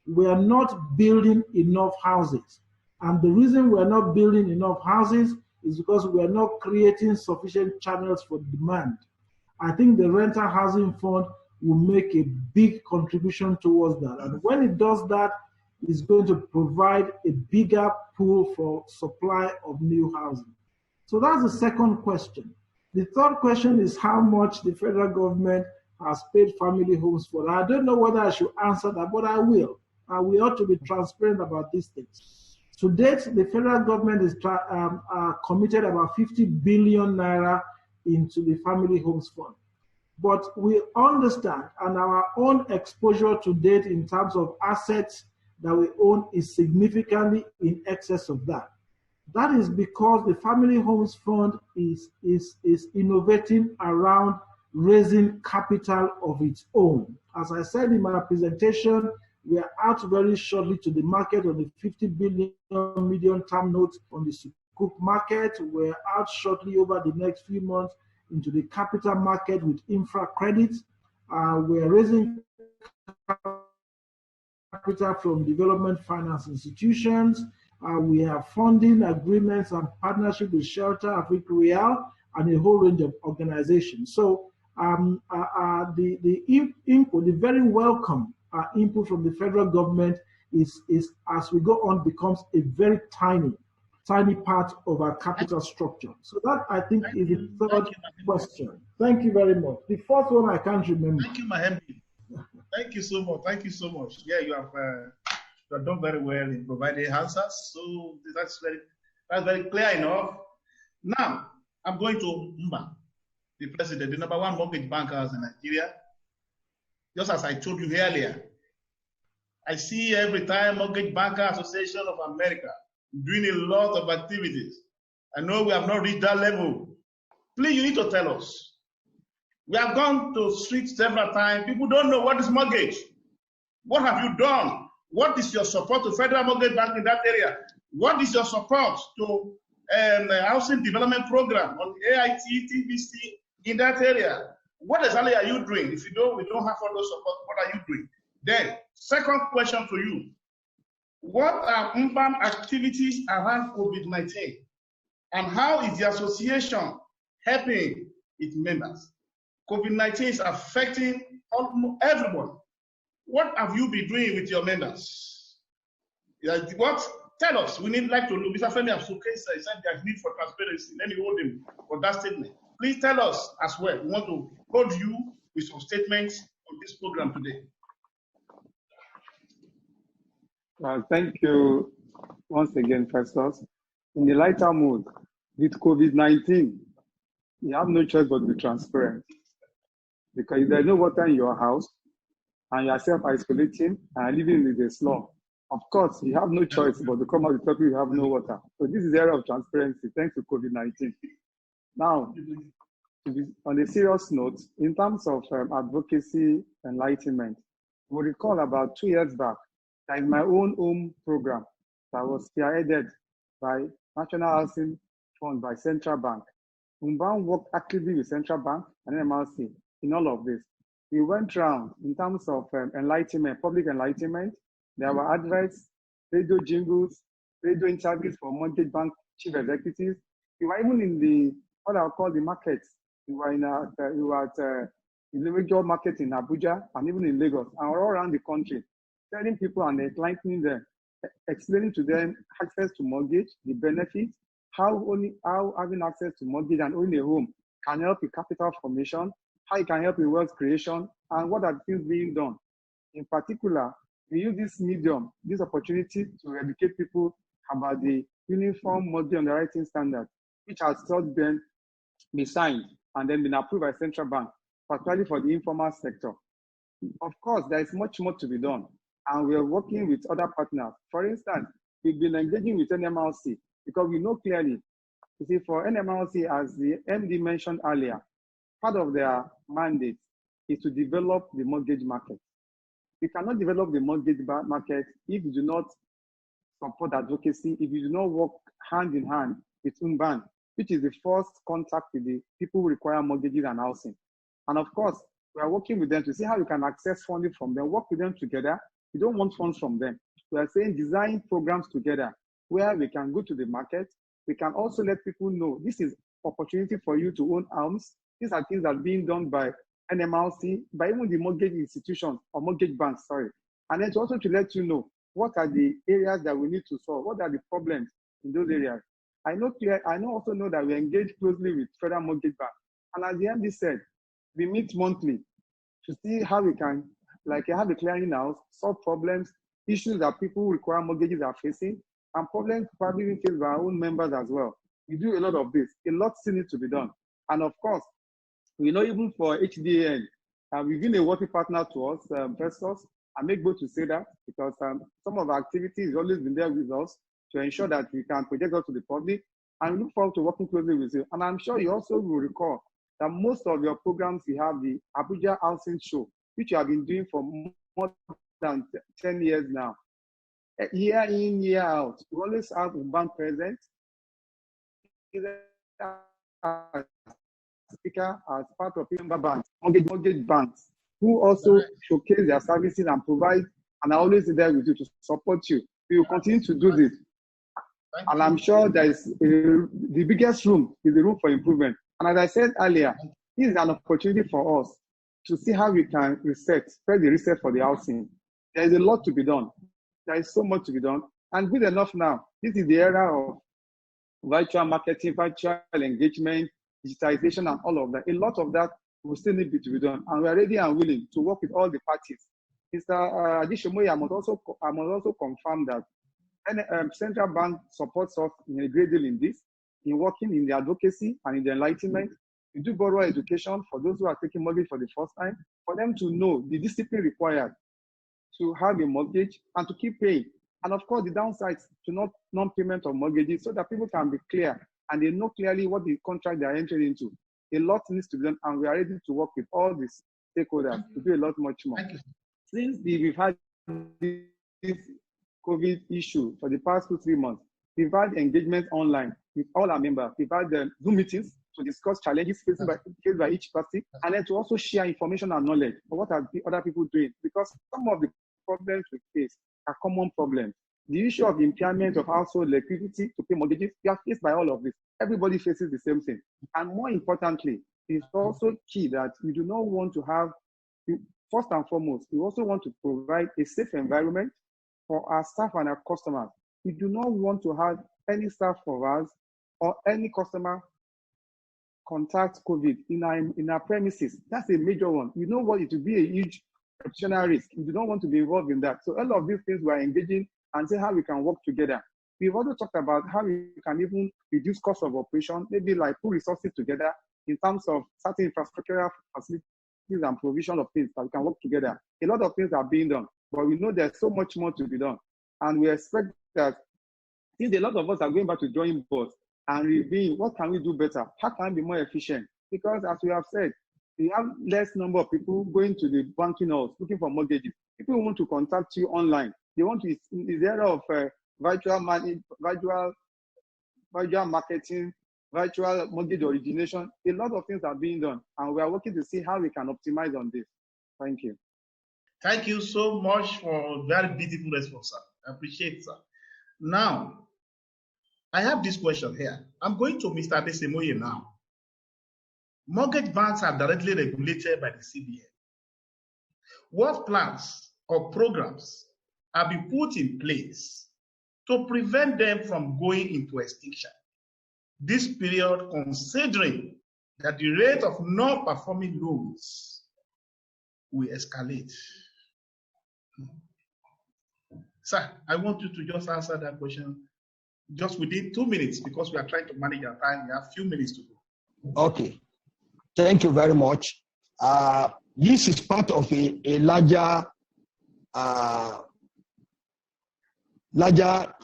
We are not building enough houses. And the reason we're not building enough houses is because we're not creating sufficient channels for demand. I think the rental housing fund will make a big contribution towards that. And when it does that, it's going to provide a bigger pool for supply of new housing. So that's the second question. The third question is how much the federal government has paid family homes for. I don't know whether I should answer that, but I will. We ought to be transparent about these things. To date, the federal government is committed about 50 billion naira into the family homes fund. But we understand, and our own exposure to date in terms of assets that we own is significantly in excess of that. That is because the Family Homes Fund is innovating around raising capital of its own. As I said in my presentation, we are out very shortly to the market on the 50 billion medium-term notes on the Sukuk market. We're out shortly over the next few months into the capital market with infra credit. We're raising capital from development finance institutions. We have funding agreements and partnership with Shelter Afrique Royale and a whole range of organizations. So the very welcome input from the federal government is as we go on becomes a very tiny part of our capital structure. So that, I think, is the third question. Thank you very much. The fourth one I can't remember. Thank you, Mahembi. Thank you so much. Thank you so much. Yeah, you have done very well in providing answers. So that's very clear enough. Now, I'm going to Mba, the president, the number one mortgage bankers in Nigeria. Just as I told you earlier, I see every time Mortgage Banker Association of America doing a lot of activities. I know we have not reached that level. Please, you need to tell us. We have gone to streets several times. People don't know what is mortgage. What have you done? What is your support to Federal Mortgage Bank in that area? What is your support to the Housing Development Program on AIT, TVC in that area? What exactly are you doing? If we don't have all those support, what are you doing? Then, second question to you. What are MBAM activities around COVID-19? And how is the association helping its members? COVID-19 is affecting almost everyone. What have you been doing with your members? Tell us. We need like to know. Mr. Femi Asoke said there's need for transparency. Let me hold him for that statement. Please tell us as well. We want to hold you with some statements on this program today. Thank you once again, Festus. In the lighter mood, with COVID-19, you have no choice but to be transparent. Because if there's no water in your house and you are self-isolating and living with a slum, of course, you have no choice but to come out with the topic you have no water. So this is the area of transparency, thanks to COVID-19. Now, on a serious note, in terms of advocacy enlightenment, we recall about 2 years back, there is my own home program that was spearheaded by National Housing Fund by Central Bank. MBAM worked actively with Central Bank and NMRC in all of this. We went around in terms of enlightenment, public enlightenment. There were adverts, radio jingles, radio interviews for mortgage bank chief executives. We were even in the, what I'll call the markets. We were at the individual market in Abuja and even in Lagos and all around the country, telling people and enlightening them, explaining to them access to mortgage, the benefits, how having access to mortgage and owning a home can help with capital formation, how it can help with wealth creation, and what are things being done. In particular, we use this medium, this opportunity to educate people about the Uniform Mortgage Underwriting Standard, which has just been signed and then been approved by central bank, particularly for the informal sector. Of course, there is much more to be done, and we are working with other partners. For instance, we've been engaging with NMLC because we know clearly, you see, for NMLC, as the MD mentioned earlier, part of their mandate is to develop the mortgage market. You cannot develop the mortgage market if you do not support advocacy, if you do not work hand in hand with UNBAN, which is the first contact with the people who require mortgages and housing. And of course, we are working with them to see how we can access funding from them, work with them together. We don't want funds from them. We are saying design programs together where we can go to the market. We can also let people know this is opportunity for you to own homes. These are things that are being done by NMLC, by even the mortgage institutions or mortgage banks, sorry. And then also to let you know what are the areas that we need to solve, what are the problems in those areas. I also know that we engage closely with Federal Mortgage Bank. And as the MD said, we meet monthly to see how we can, like, have a clearinghouse, solve problems, issues that people who require mortgages are facing, and problems probably faced by our own members as well. We do a lot of this. A lot still needs to be done. And of course, we know even for HDAN, we've been a worthy partner to us, Festus. I make bold to say that because some of our activities has always been there with us to ensure that we can project out to the public, and we look forward to working closely with you. And I'm sure you also will recall that most of your programs, you have the Abuja Housing Show, which you have been doing for more than 10 years now. Year in, year out, we always have UNBAN present, speaker as part of member banks, mortgage banks, who also showcase their services and provide, and are always there with you to support you. We will continue to do this. And I'm sure there is the biggest room is the room for improvement. And as I said earlier, this is an opportunity for us to see how we can spread the reset for the housing. There is a lot to be done. There is so much to be done. And good enough now, this is the era of virtual marketing, virtual engagement, digitization, and all of that. A lot of that will still need to be done. And we are ready and willing to work with all the parties. Mr. Adishomoye, I must also confirm that Central Bank supports us in a great deal in this, in working in the advocacy and in the enlightenment. We do borrower education for those who are taking mortgage for the first time, for them to know the discipline required to have a mortgage and to keep paying. And of course, the downsides to non-payment of mortgages so that people can be clear and they know clearly what the contract they are entering into. A lot needs to be done, and we are ready to work with all these stakeholders to do a lot much more. Since we've had this COVID issue for the past 2-3 months, we've had engagement online with all our members. We've had Zoom meetings to discuss challenges faced by each party, and then to also share information and knowledge for what are the other people doing, because some of the problems we face are common problems. The issue of the impairment of household liquidity to pay mortgages, we are faced by all of this. Everybody faces the same thing. And more importantly, it's also key that we do not want to have, first and foremost, we also want to provide a safe environment for our staff and our customers. We do not want to have any staff of ours or any customer contact COVID in our premises. That's a major one. We know what it will be, a huge reputational risk. We do not want to be involved in that. So all of these things we are engaging and see how we can work together. We've also talked about how we can even reduce cost of operation, maybe like put resources together in terms of certain infrastructural facilities and provision of things that we can work together. A lot of things are being done, but we know there's so much more to be done. And we expect that since a lot of us are going back to drawing boards and reviewing what can we do better, how can we be more efficient? Because as we have said, we have less number of people going to the banking halls looking for mortgages. People want to contact you online. They want to, in the era of virtual marketing, virtual mortgage origination, a lot of things are being done, and we are working to see how we can optimize on this. Thank you. Thank you so much for a very beautiful response, sir. I appreciate it, sir. Now, I have this question here. I'm going to Mr. Adesimoye now. Mortgage banks are directly regulated by the CBN. What plans or programs have been put in place to prevent them from going into extinction? This period, considering that the rate of non-performing loans will escalate. Sir, I want you to just answer that question just within 2 minutes, because we are trying to manage our time. We have a few minutes to go. Okay. Thank you very much. This is part of a larger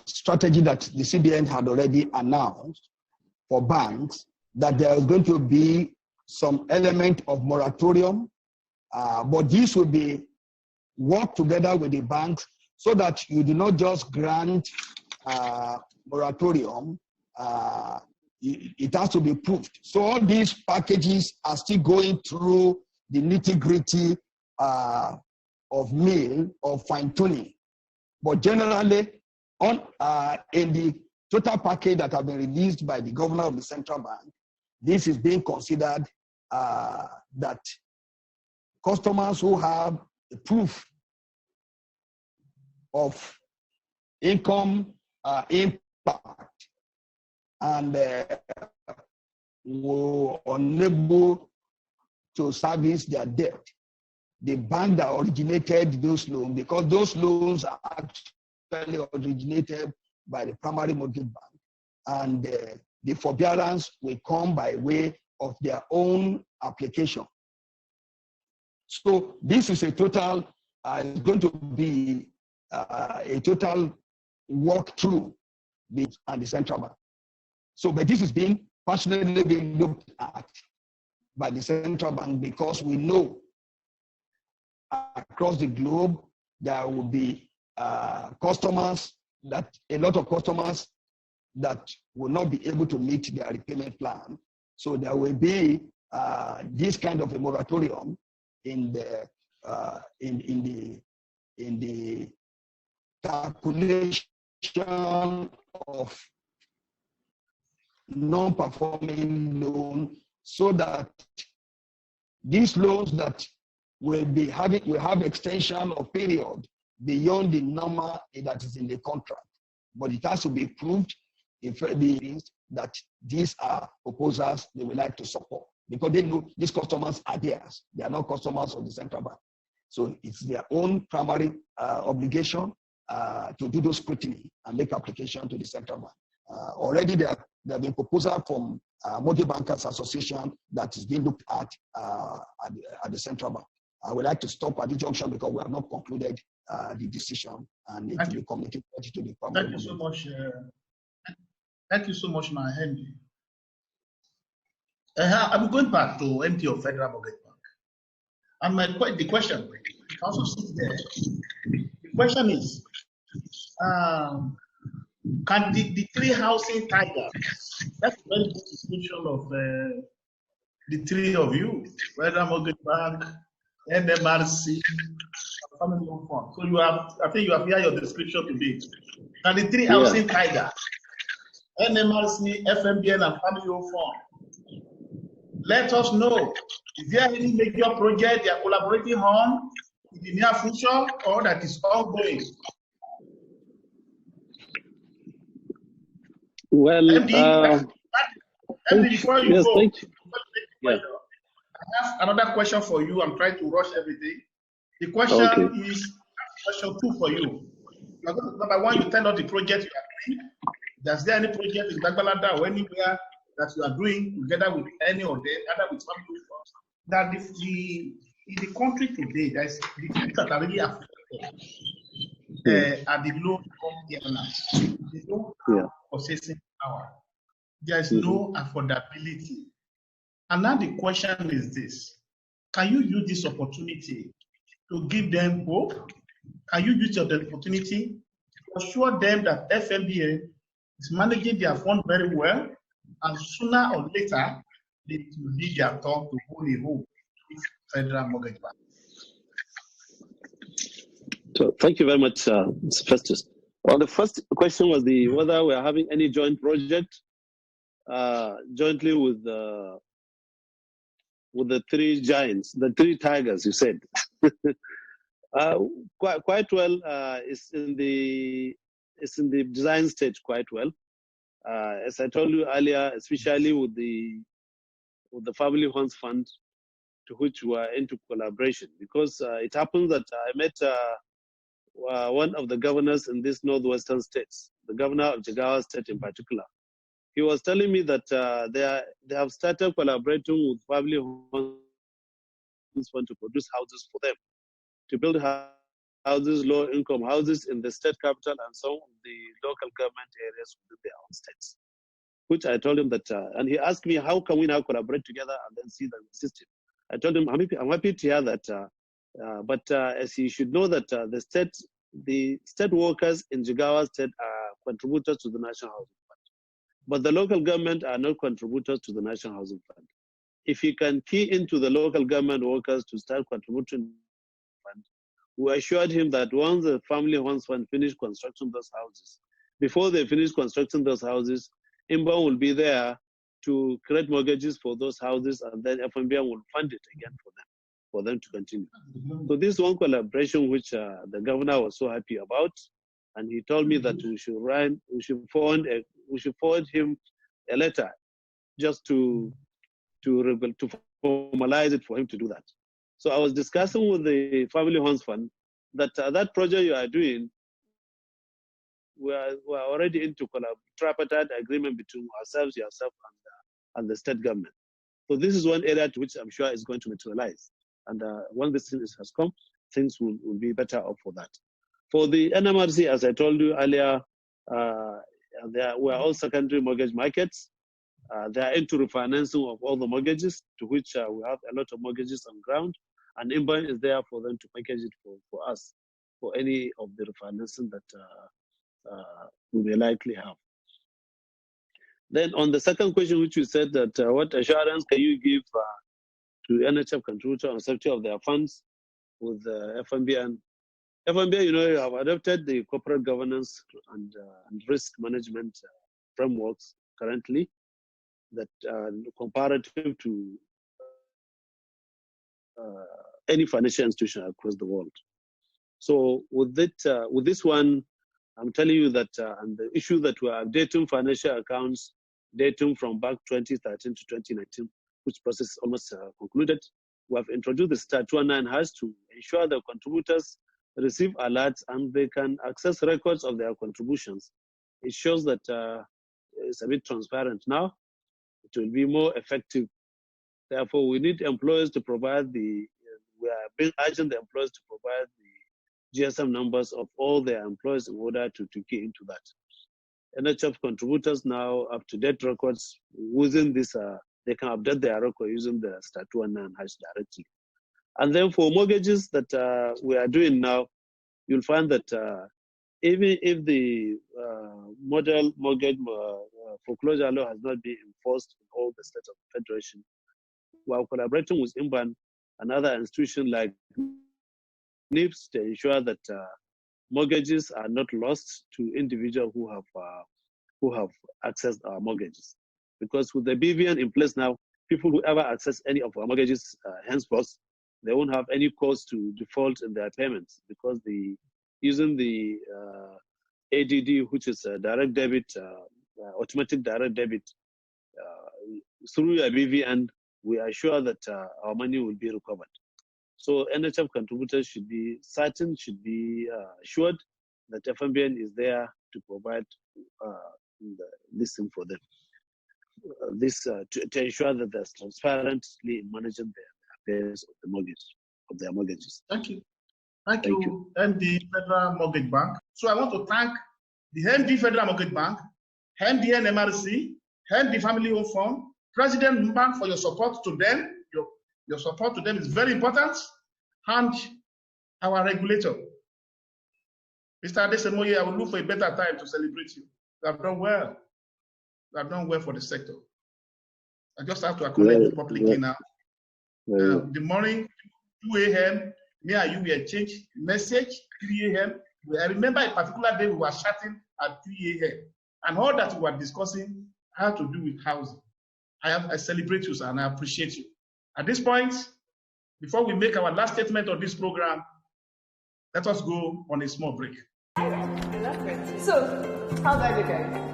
strategy that the CBN had already announced for banks, that there is going to be some element of moratorium, but this will be work together with the banks so that you do not just grant moratorium, it has to be proved. So all these packages are still going through the nitty-gritty of fine-tuning. But generally, in the total package that have been released by the governor of the central bank, this is being considered that customers who have a proof of income impact and were unable to service their debt, the bank that originated those loans, because those loans are actually originated by the primary mortgage bank, and the forbearance will come by way of their own application. So this is a total, it's going to be a total walkthrough and the central bank. So, but this is being passionately being looked at by the central bank, because we know across the globe there will be customers, that a lot of customers that will not be able to meet their repayment plan. So there will be this kind of a moratorium in the calculation of non-performing loan, so that these loans that will have extension of period beyond the normal that is in the contract. But it has to be proved if it is that these are proposals they would like to support, because they know these customers are theirs. They are not customers of the central bank. So it's their own primary obligation to do those scrutiny and make application to the central bank. Already there have been proposals from Mortgage Bankers Association that is being looked at the central bank. I would like to stop at this junction because we have not concluded the decision, and it will be communicated to the public. Thank you so much. Thank you so much, my Henry. I'm going back to MD of Federal Mortgage Bank. And the question also sits there. The question is, can the three housing tigers, that's a very good description of the three of you, Federal Mortgage Bank, NMRC, Family Home Fund. So you have, I think you have here your description today. Can the three housing tigers, NMRC, FMBN, and Family Home Fund, let us know, is there any major project they are collaborating on in the near future or that is ongoing? Well, MD, before you yes, go, thank you. Yeah. I have another question for you. I'm trying to rush everything. The question is question 2 for you. Number 1, you tell us the project you are doing. Is there any project in Bagbalanda or anywhere that you are doing together with any of them, either with family funds? That in the country today, there's the things that are really affected are the low income earners. They don't have processing power. There is no affordability. And now the question is this: can you use this opportunity to give them hope? Can you use the opportunity to assure them that FMBA is managing their fund very well, and sooner or later they will need their turn to hold a hope with Federal Mortgage Bank? So thank you very much, Mr. Festus. Well, the first question was whether we are having any joint project jointly with the three giants, the three tigers, you said. Quite well. It's in the design stage quite well. As I told you earlier, especially with the Family Funds Fund, to which we are into collaboration, because it happens that I met one of the governors in these northwestern states, the governor of Jigawa State in particular. He was telling me that they have started collaborating with family homes to produce houses for them, to build houses, low-income houses in the state capital and some of the local government areas within their own states. Which I told him that, and he asked me, how can we now collaborate together and then see the system? I told him, I'm happy to hear that, but as you should know that the state workers in Jigawa State are contributors to the National Housing Fund. But the local government are not contributors to the National Housing Fund. If you can key into the local government workers to start contributing to the fund, we assured him that once the family homes fund finish constructing those houses, before they finish constructing those houses, IMBA will be there to create mortgages for those houses, and then FMBN will fund it again for them to continue. So this is one collaboration which the governor was so happy about, and he told me that we should forward him a letter just to formalize it for him to do that. So I was discussing with the Family Homes Fund that that project you are doing, we are already into tripartite agreement between ourselves, yourself, and the state government. So this is one area to which I'm sure is going to materialize. And once this thing has come, things will be better off for that. For the NMRC, as I told you earlier, we are all secondary mortgage markets. They are into refinancing of all the mortgages, to which we have a lot of mortgages on ground, and IMBAN is there for them to package it for us, for any of the refinancing that we may likely have. Then on the second question, which you said that what assurance can you give to NHF contributor on safety of their funds with FMBN? FMBN, you have adopted the corporate governance and risk management frameworks currently that are comparative to any financial institution across the world. So with this one, I'm telling you that and the issue that we are updating financial accounts dating from back 2013 to 2019, which process is almost concluded. We have introduced the Star 219 hash to ensure the contributors receive alerts and they can access records of their contributions. It shows that it's a bit transparent now. It will be more effective. Therefore, we need employers to provide we are urging the employers to provide the GSM numbers of all their employees in order to key into that. NHF contributors now up-to-date records within this, they can update their record using the Star 219 hash directly. And then for mortgages that we are doing now, you'll find that even if the model mortgage foreclosure law has not been enforced in all the states of the Federation, while collaborating with IMBAN and other institutions like NIPS to ensure that mortgages are not lost to individuals who have accessed our mortgages. Because with the BVN in place now, people who ever access any of our mortgages henceforth, they won't have any cause to default in their payments because using the ADD, which is a direct debit, automatic direct debit, through a BVN, we are sure that our money will be recovered. So NHF contributors should be assured that FMBN is there to provide this thing for them. To ensure that they're transparently in managing their affairs of their mortgages. Thank you. Thank you, MD Federal Mortgage Bank. So I want to thank the MD Federal Mortgage Bank, MD NMRC, MD Family Home Fund, President Bank for your support to them. Your support to them is very important. And our regulator, Mr. Adesemoye, I will look for a better time to celebrate you. You have done well. You have done well for the sector. I just have to acknowledge you publicly now. The morning, 2 a.m., me and you will exchange message, 3 a.m. I remember a particular day we were chatting at 3 a.m. And all that we were discussing had to do with housing. I celebrate you, sir, and I appreciate you. At this point, before we make our last statement on this program, let us go on a small break. So, how did I go?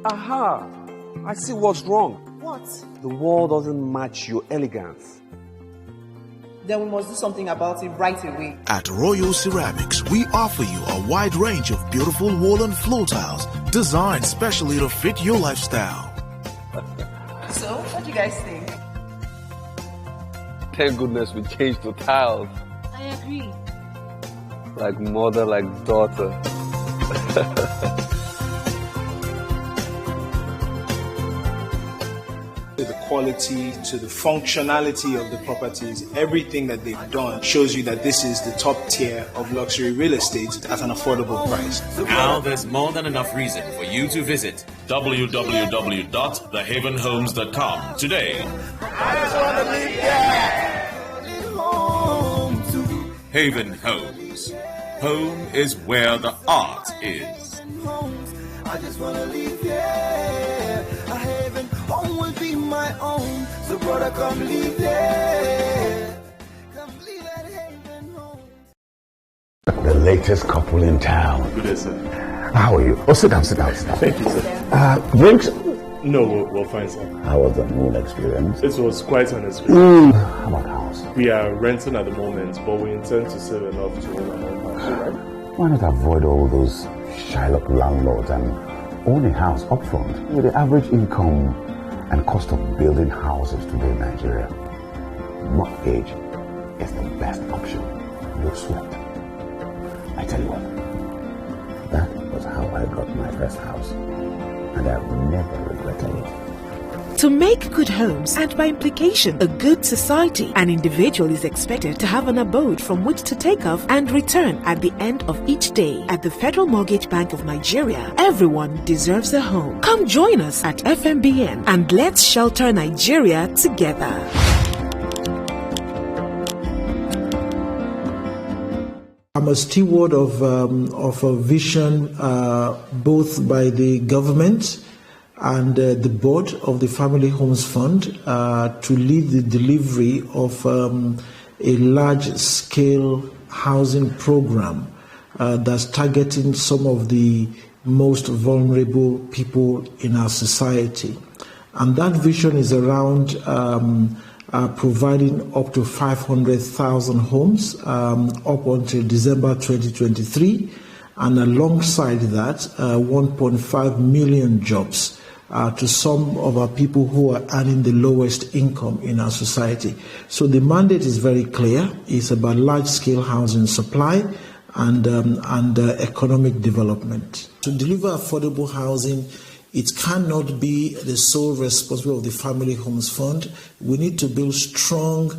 Aha! I see what's wrong. what? The wall doesn't match your elegance. Then we must do something about it right away. At Royal Ceramics, we offer you a wide range of beautiful wall and floor tiles designed specially to fit your lifestyle. So, what do you guys think? Thank goodness we changed to tiles. I agree. Like mother, like daughter. The quality to the functionality of the properties, everything that they've done shows you that this is the top tier of luxury real estate at an affordable price. Now there's more than enough reason for you to visit www.thehavenhomes.com today. I just want to live there. Haven Homes. Home is where the art is. I just want to live there. A haven home will be my own. So brother, come live there. Come live at Haven Home. The latest couple in town. Good day, sir. How are you? Oh, sit down. Thank you, sir. Drinks? No, we're fine, sir. How was the moon experience? It was quite an experience. How about house? We are renting at the moment, but we intend to save enough to own our own house, right? Why not avoid all those Shylock landlords and own a house upfront? With the average income and cost of building houses today in Nigeria, mortgage is the best option. No sweat. I tell you what, that was how I got my first house, and I've never regretted it. To make good homes, and by implication, a good society, an individual is expected to have an abode from which to take off and return at the end of each day. At the Federal Mortgage Bank of Nigeria, everyone deserves a home. Come join us at FMBN and let's shelter Nigeria together. I'm a steward of a vision both by the government and the board of the Family Homes Fund to lead the delivery of a large-scale housing program that's targeting some of the most vulnerable people in our society. And that vision is around providing up to 500,000 homes up until December 2023, and alongside that, 1.5 million jobs to some of our people who are earning the lowest income in our society. So the mandate is very clear. It's about large-scale housing supply and economic development. To deliver affordable housing, it cannot be the sole responsibility of the Family Homes Fund. We need to build strong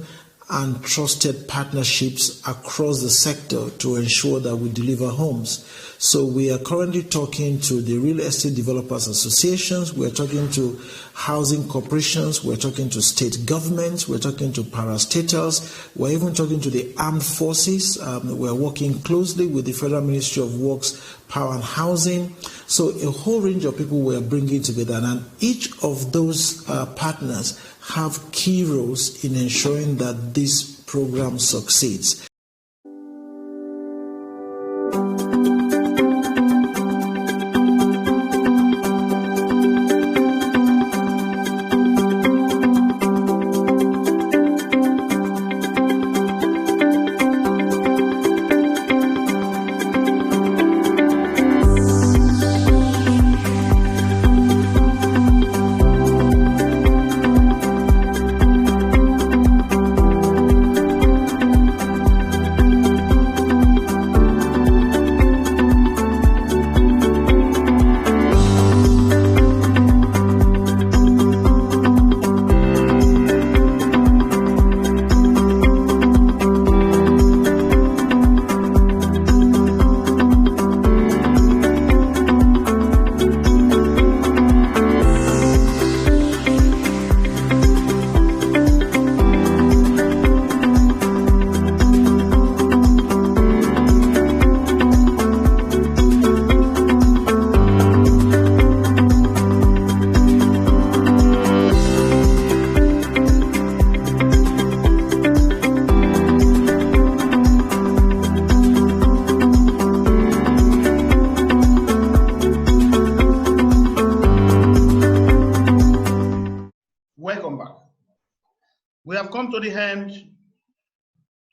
and trusted partnerships across the sector to ensure that we deliver homes. So we are currently talking to the real estate developers associations, we're talking to housing corporations, we're talking to state governments, we're talking to parastatals, we're even talking to the armed forces. We're working closely with the Federal Ministry of Works, Power and Housing. So a whole range of people we're bringing together, and each of those partners have key roles in ensuring that this program succeeds. have come to the end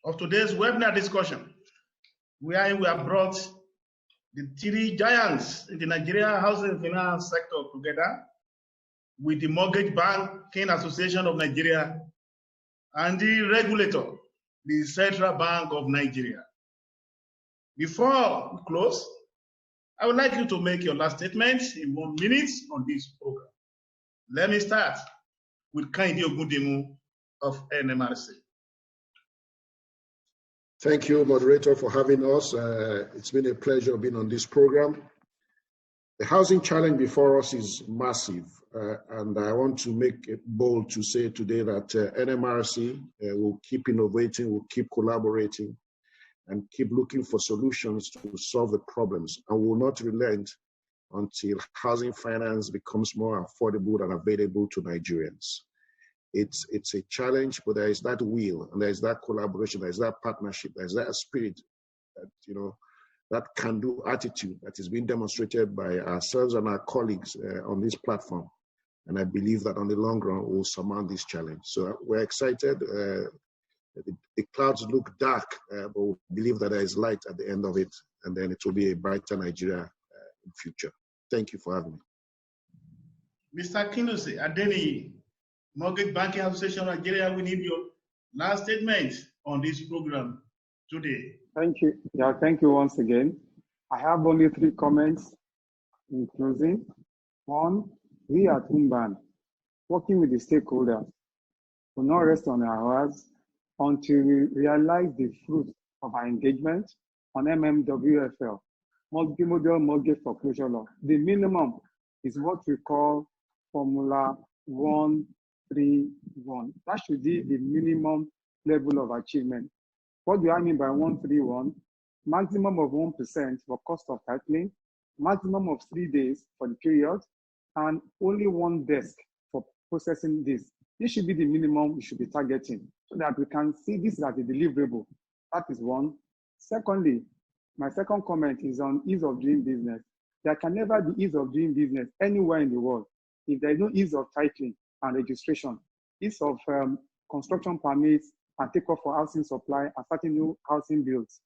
of today's webinar discussion, where we have brought the three giants in the Nigeria housing finance sector together with the Mortgage Banking Association of Nigeria and the regulator, the Central Bank of Nigeria. Before we close, I would like you to make your last statement in 1 minute on this program. Let me start with Kehinde Ogundemu of NMRC. Thank you, moderator, for having us. It's been a pleasure being on this program. The housing challenge before us is massive, and I want to make it bold to say today that NMRC will keep innovating, will keep collaborating, and keep looking for solutions to solve the problems, and will not relent until housing finance becomes more affordable and available to Nigerians. It's a challenge, but there is that will, and there is that collaboration, there is that partnership, there is that spirit, that, you know, that can-do attitude that is being demonstrated by ourselves and our colleagues on this platform. And I believe that on the long run, we'll surmount this challenge. So we're excited. The clouds look dark, but we believe that there is light at the end of it, and then it will be a brighter Nigeria in the future. Thank you for having me. Mr. Kinusi Adeni, Mortgage Banking Association of Nigeria, we need your last statement on this program today. Thank you. Yeah, thank you once again. I have only 3 comments in closing. 1, we at UMBAN, working with the stakeholders, will not rest on our hands until we realize the fruit of our engagement on MMWFL, Multi-Model Mortgage Foreclosure Law. The minimum is what we call Formula 131. That should be the minimum level of achievement. What do I mean by 131? Maximum of 1% for cost of titling, maximum of 3 days for the period, and only 1 desk for processing this. This should be the minimum we should be targeting so that we can see this as a deliverable. That is 1. Secondly, my second comment is on ease of doing business. There can never be ease of doing business anywhere in the world if there is no ease of titling and registration, ease of construction permits and takeoff for housing supply and starting new housing builds.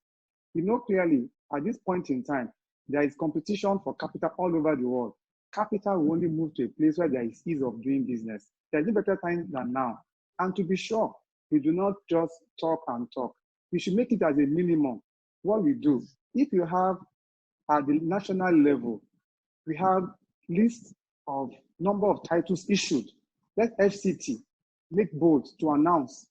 We know clearly at this point in time, there is competition for capital all over the world. Capital will only move to a place where there is ease of doing business. There is no better time than now. And to be sure, we do not just talk and talk. We should make it as a minimum. What we do, if you have at the national level, we have lists of number of titles issued. Let FCT make bold to announce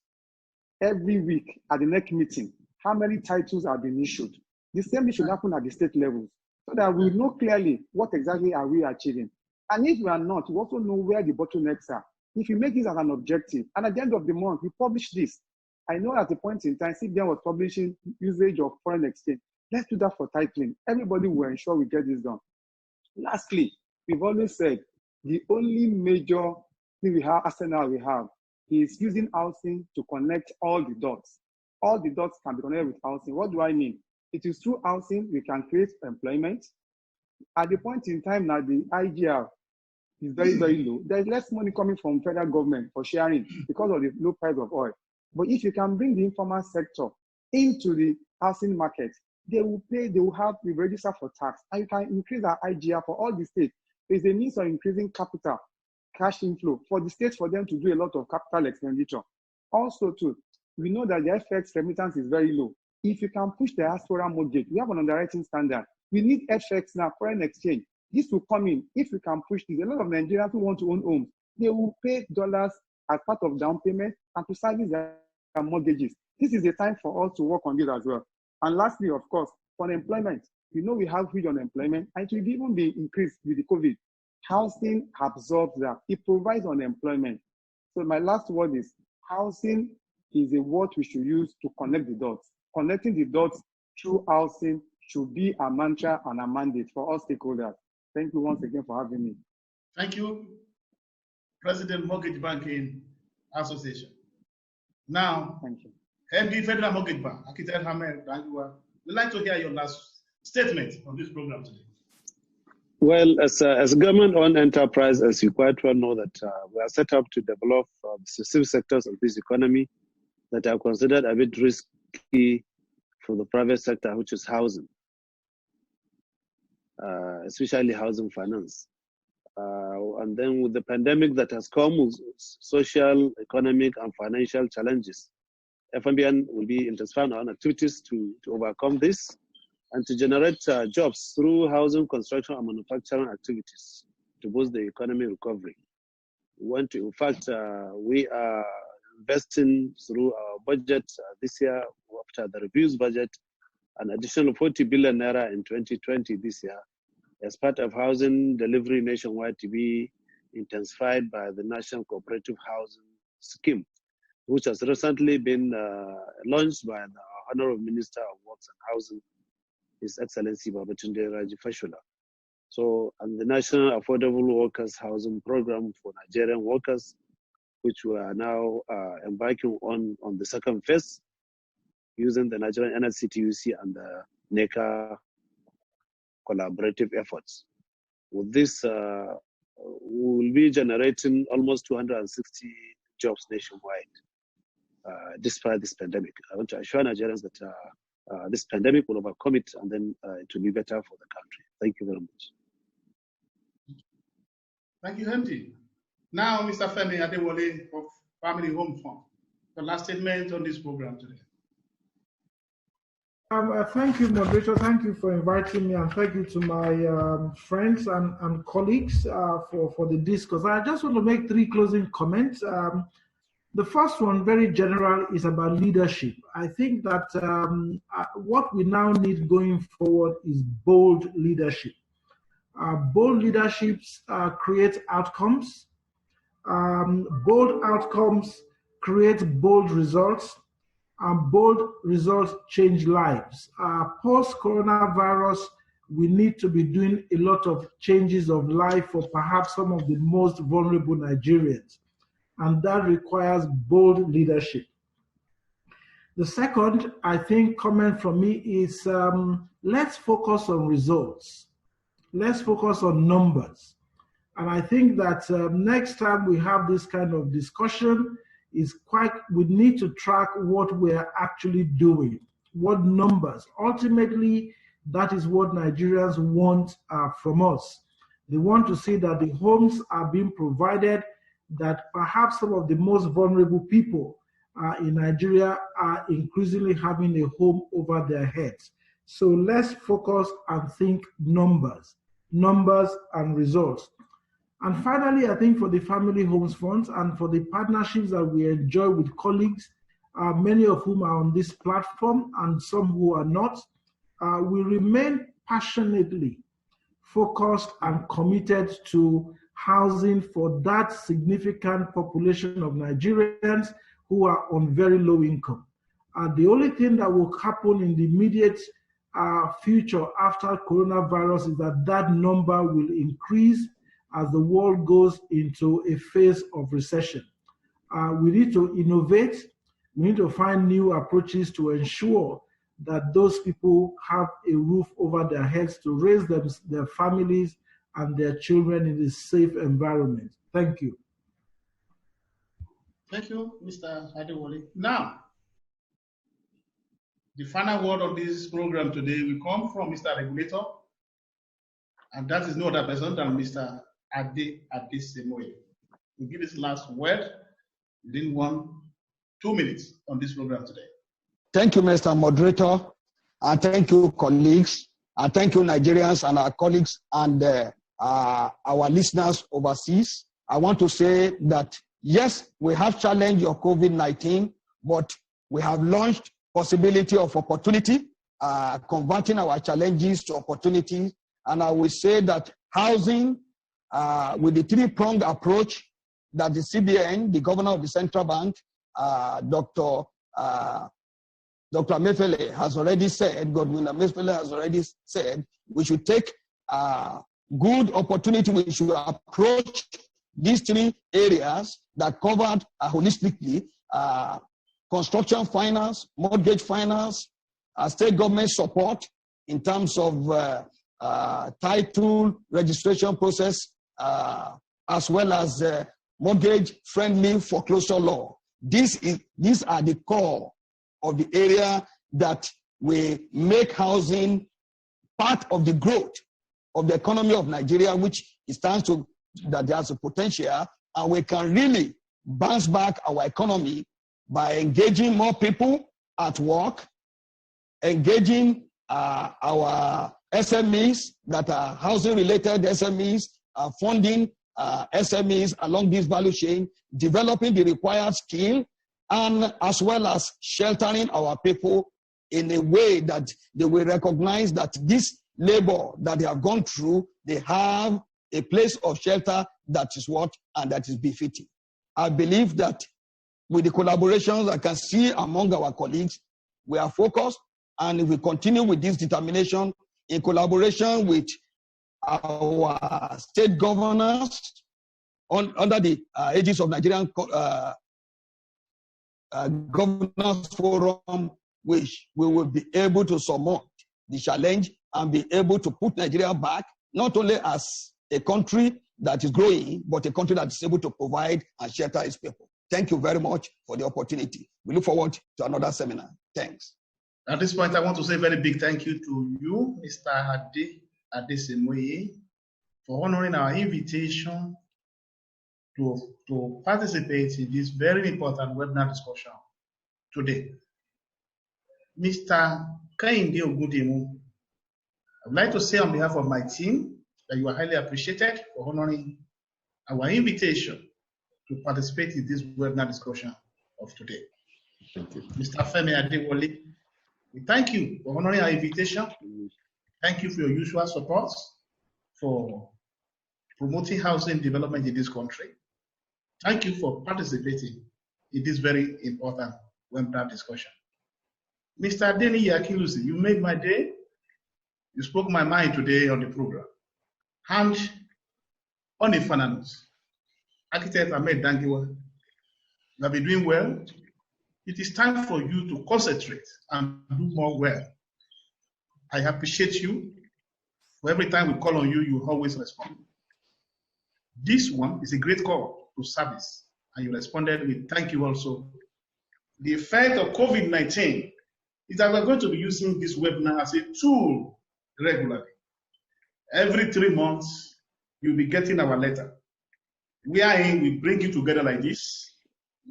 every week at the next meeting how many titles have been issued. The same thing should happen at the state levels so that we know clearly what exactly are we achieving. And if we are not, we also know where the bottlenecks are. If you make this as an objective, and at the end of the month, we publish this. I know at the point in time, CBN was publishing usage of foreign exchange. Let's do that for titling. Everybody will ensure we get this done. Lastly, we've always said the only major thing we have, arsenal we have, is using housing to connect all the dots. All the dots can be connected with housing. What do I mean? It is through housing we can create employment. At the point in time now, the IGR is very, very low. There's less money coming from federal government for sharing because of the low price of oil. But if you can bring the informal sector into the housing market, they will pay, they will have to register for tax, and you can increase our IGR for all the states. There's a means of increasing capital, cash inflow for the states for them to do a lot of capital expenditure. Also, too, we know that the FX remittance is very low. If you can push the diaspora mortgage, we have an underwriting standard. We need FX now, foreign exchange. This will come in if we can push this. A lot of Nigerians who want to own homes, they will pay dollars as part of down payment and to service their mortgages. This is the time for us to work on this as well. And lastly, of course, for unemployment, we know we have huge unemployment, and it will even be increased with the COVID. Housing absorbs that. It provides unemployment. So my last word is housing is a word we should use to connect the dots. Connecting the dots through housing should be a mantra and a mandate for all stakeholders. Thank you once again for having me. Thank you, President Mortgage Banking Association. Now, thank you. MD Federal Mortgage Bank, Akitel Hamed Danjua, we'd like to hear your last statement on this program today. Well, as a government-owned enterprise, as you quite well know, that we are set up to develop specific sectors of this economy that are considered a bit risky for the private sector, which is housing, especially housing finance. And then with the pandemic that has come with social, economic, and financial challenges, FMBN will be intensifying our activities to overcome this and to generate jobs through housing, construction, and manufacturing activities to boost the economy recovery. We want to, in fact, we are investing through our budget this year, after the revised budget, an additional 40 billion naira in 2020 this year, as part of housing delivery nationwide to be intensified by the National Cooperative Housing Scheme, which has recently been launched by the Honorable Minister of Works and Housing, His Excellency Babatunde Raji Fashola. So, and the National Affordable Workers Housing Program for Nigerian workers, which we are now embarking on the second phase, using the Nigerian NLCTUC and the NECA collaborative efforts. With this, we will be generating almost 260 jobs nationwide, despite this pandemic. I want to assure Nigerians that this pandemic will overcome it, and then it will be better for the country. Thank you very much. Thank you, Henry. Now, Mr. Femi Adewale of Family Home Fund, the last statement on this program today. Thank you, moderator. Thank you for inviting me, and thank you to my friends and colleagues for the discourse. I just want to make three closing comments. The first one, very general, is about leadership. I think that what we now need going forward is bold leadership. Bold leaderships create outcomes. Bold outcomes create bold results. And bold results change lives. Post-coronavirus, we need to be doing a lot of changes of life for perhaps some of the most vulnerable Nigerians. And that requires bold leadership. The second, I think, comment from me is let's focus on results. Let's focus on numbers. And I think that next time we have this kind of discussion, we need to track what we're actually doing, what numbers. Ultimately, that is what Nigerians want from us. They want to see that the homes are being provided, that perhaps some of the most vulnerable people in Nigeria are increasingly having a home over their heads. So let's focus and think numbers and results. And finally, I think for the Family Homes Funds and for the partnerships that we enjoy with colleagues, many of whom are on this platform and some who are not, we remain passionately focused and committed to housing for that significant population of Nigerians who are on very low income. The only thing that will happen in the immediate future after coronavirus is that number will increase as the world goes into a phase of recession. We need to innovate. We need to find new approaches to ensure that those people have a roof over their heads to raise their families and their children in a safe environment. Thank you. Thank you, Mr. Adewale. Now, the final word on this program today will come from Mr. Regulator, and that is no other person than Mr. Ade Adesemoye. We'll give his last word within 2 minutes on this program today. Thank you, Mr. Moderator, and thank you, colleagues, and thank you, Nigerians and our colleagues and our listeners overseas. I want to say that, yes, we have challenged your COVID-19, but we have launched possibility of opportunity, converting our challenges to opportunities. And I will say that housing, with the three-pronged approach that the CBN, the governor of the central bank, Dr. Mefele has already said, Godwin Mefele has already said, we should take good opportunity. We should approach these three areas that covered holistically: construction finance, mortgage finance, state government support in terms of title registration process, as well as mortgage-friendly foreclosure law. These are the core of the area that will make housing part of the growth of the economy of Nigeria, which stands to that there's a potential, and we can really bounce back our economy by engaging more people at work, engaging our SMEs that are housing-related SMEs, funding SMEs along this value chain, developing the required skill, and as well as sheltering our people in a way that they will recognize that this labor that they have gone through, they have a place of shelter that is what and that is befitting. I believe that with the collaborations I can see among our colleagues, we are focused, and if we continue with this determination in collaboration with our state governors under the aegis of Nigerian Governors Forum, which we will be able to surmount the challenge and be able to put Nigeria back, not only as a country that is growing, but a country that is able to provide and shelter its people. Thank you very much for the opportunity. We look forward to another seminar. Thanks. At this point, I want to say a very big thank you to you, Mr. Adesemoye, for honoring our invitation to participate in this very important webinar discussion today. Mr. Kehinde Ogudemu, I would like to say on behalf of my team that you are highly appreciated for honoring our invitation to participate in this webinar discussion of today. Thank you. Mr. Femi Adewale, we thank you for honoring our invitation. Thank you for your usual support for promoting housing development in this country. Thank you for participating in this very important webinar discussion. Mr. Adeniyi Akinlusi, you made my day. You spoke my mind today on the program. And on a final note, Architect Ahmed Dangiwa, you have been doing well. It is time for you to concentrate and do more well. I appreciate you. For every time we call on you, you always respond. This one is a great call to service, and you responded with thank you also. The effect of COVID-19 is that we're going to be using this webinar as a tool regularly. Every 3 months, you'll be getting our letter. Wherein we bring you together like this,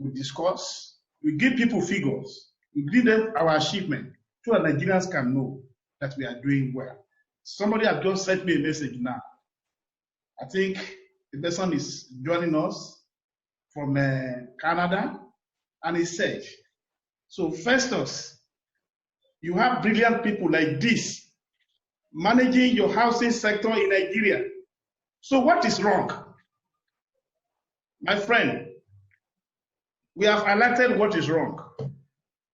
we discuss, we give people figures, we give them our achievement, so that Nigerians can know that we are doing well. Somebody has just sent me a message now. I think the person is joining us from Canada, and he said, so Festus, you have brilliant people like this managing your housing sector in Nigeria. So what is wrong? My friend, we have highlighted what is wrong.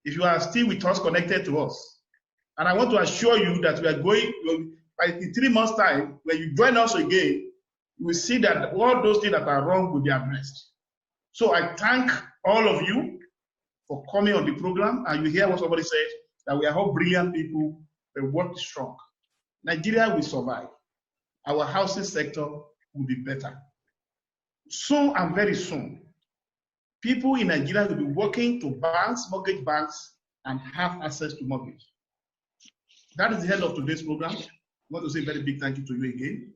If you are still with us, connected to us, and I want to assure you that we are going, by in 3 months' time, when you join us again, you will see that all those things that are wrong will be addressed. So I thank all of you for coming on the program, and you hear what somebody said, that we are all brilliant people, but what is wrong? Nigeria will survive. Our housing sector will be better. Soon and very soon, people in Nigeria will be working to banks, mortgage banks, and have access to mortgage. That is the end of today's program. I want to say a very big thank you to you again.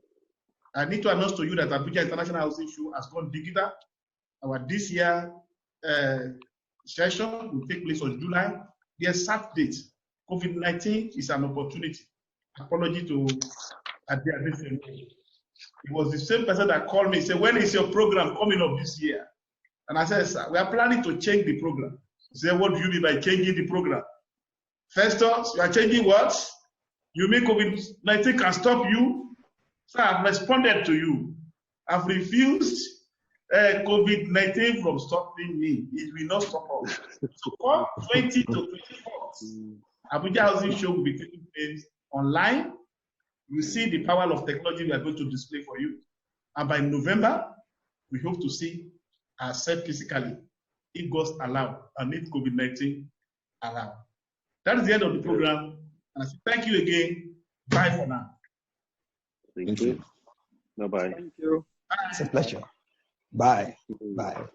I need to announce to you that Abuja International Housing Show has gone digital. Our this year session will take place on July. The exact date, COVID-19 is an opportunity. Apology to Ade. It was the same person that called me and said, when is your program coming up this year? And I said, sir, we are planning to change the program. He said, what do you mean by changing the program? Festus, you are changing what? You mean COVID-19 can stop you? So I've responded to you. I've refused COVID-19 from stopping me. It will not stop us. So from 20 to 24th, Abuja Housing Show will be taking place online. You see the power of technology we are going to display for you. And by November, we hope to see ourselves physically, if God's allowed, and if COVID-19 allowed. That is the end of the program. And I say thank you again. Bye for now. Thank you. Bye-bye. Thank you. It's a pleasure. Bye. Bye.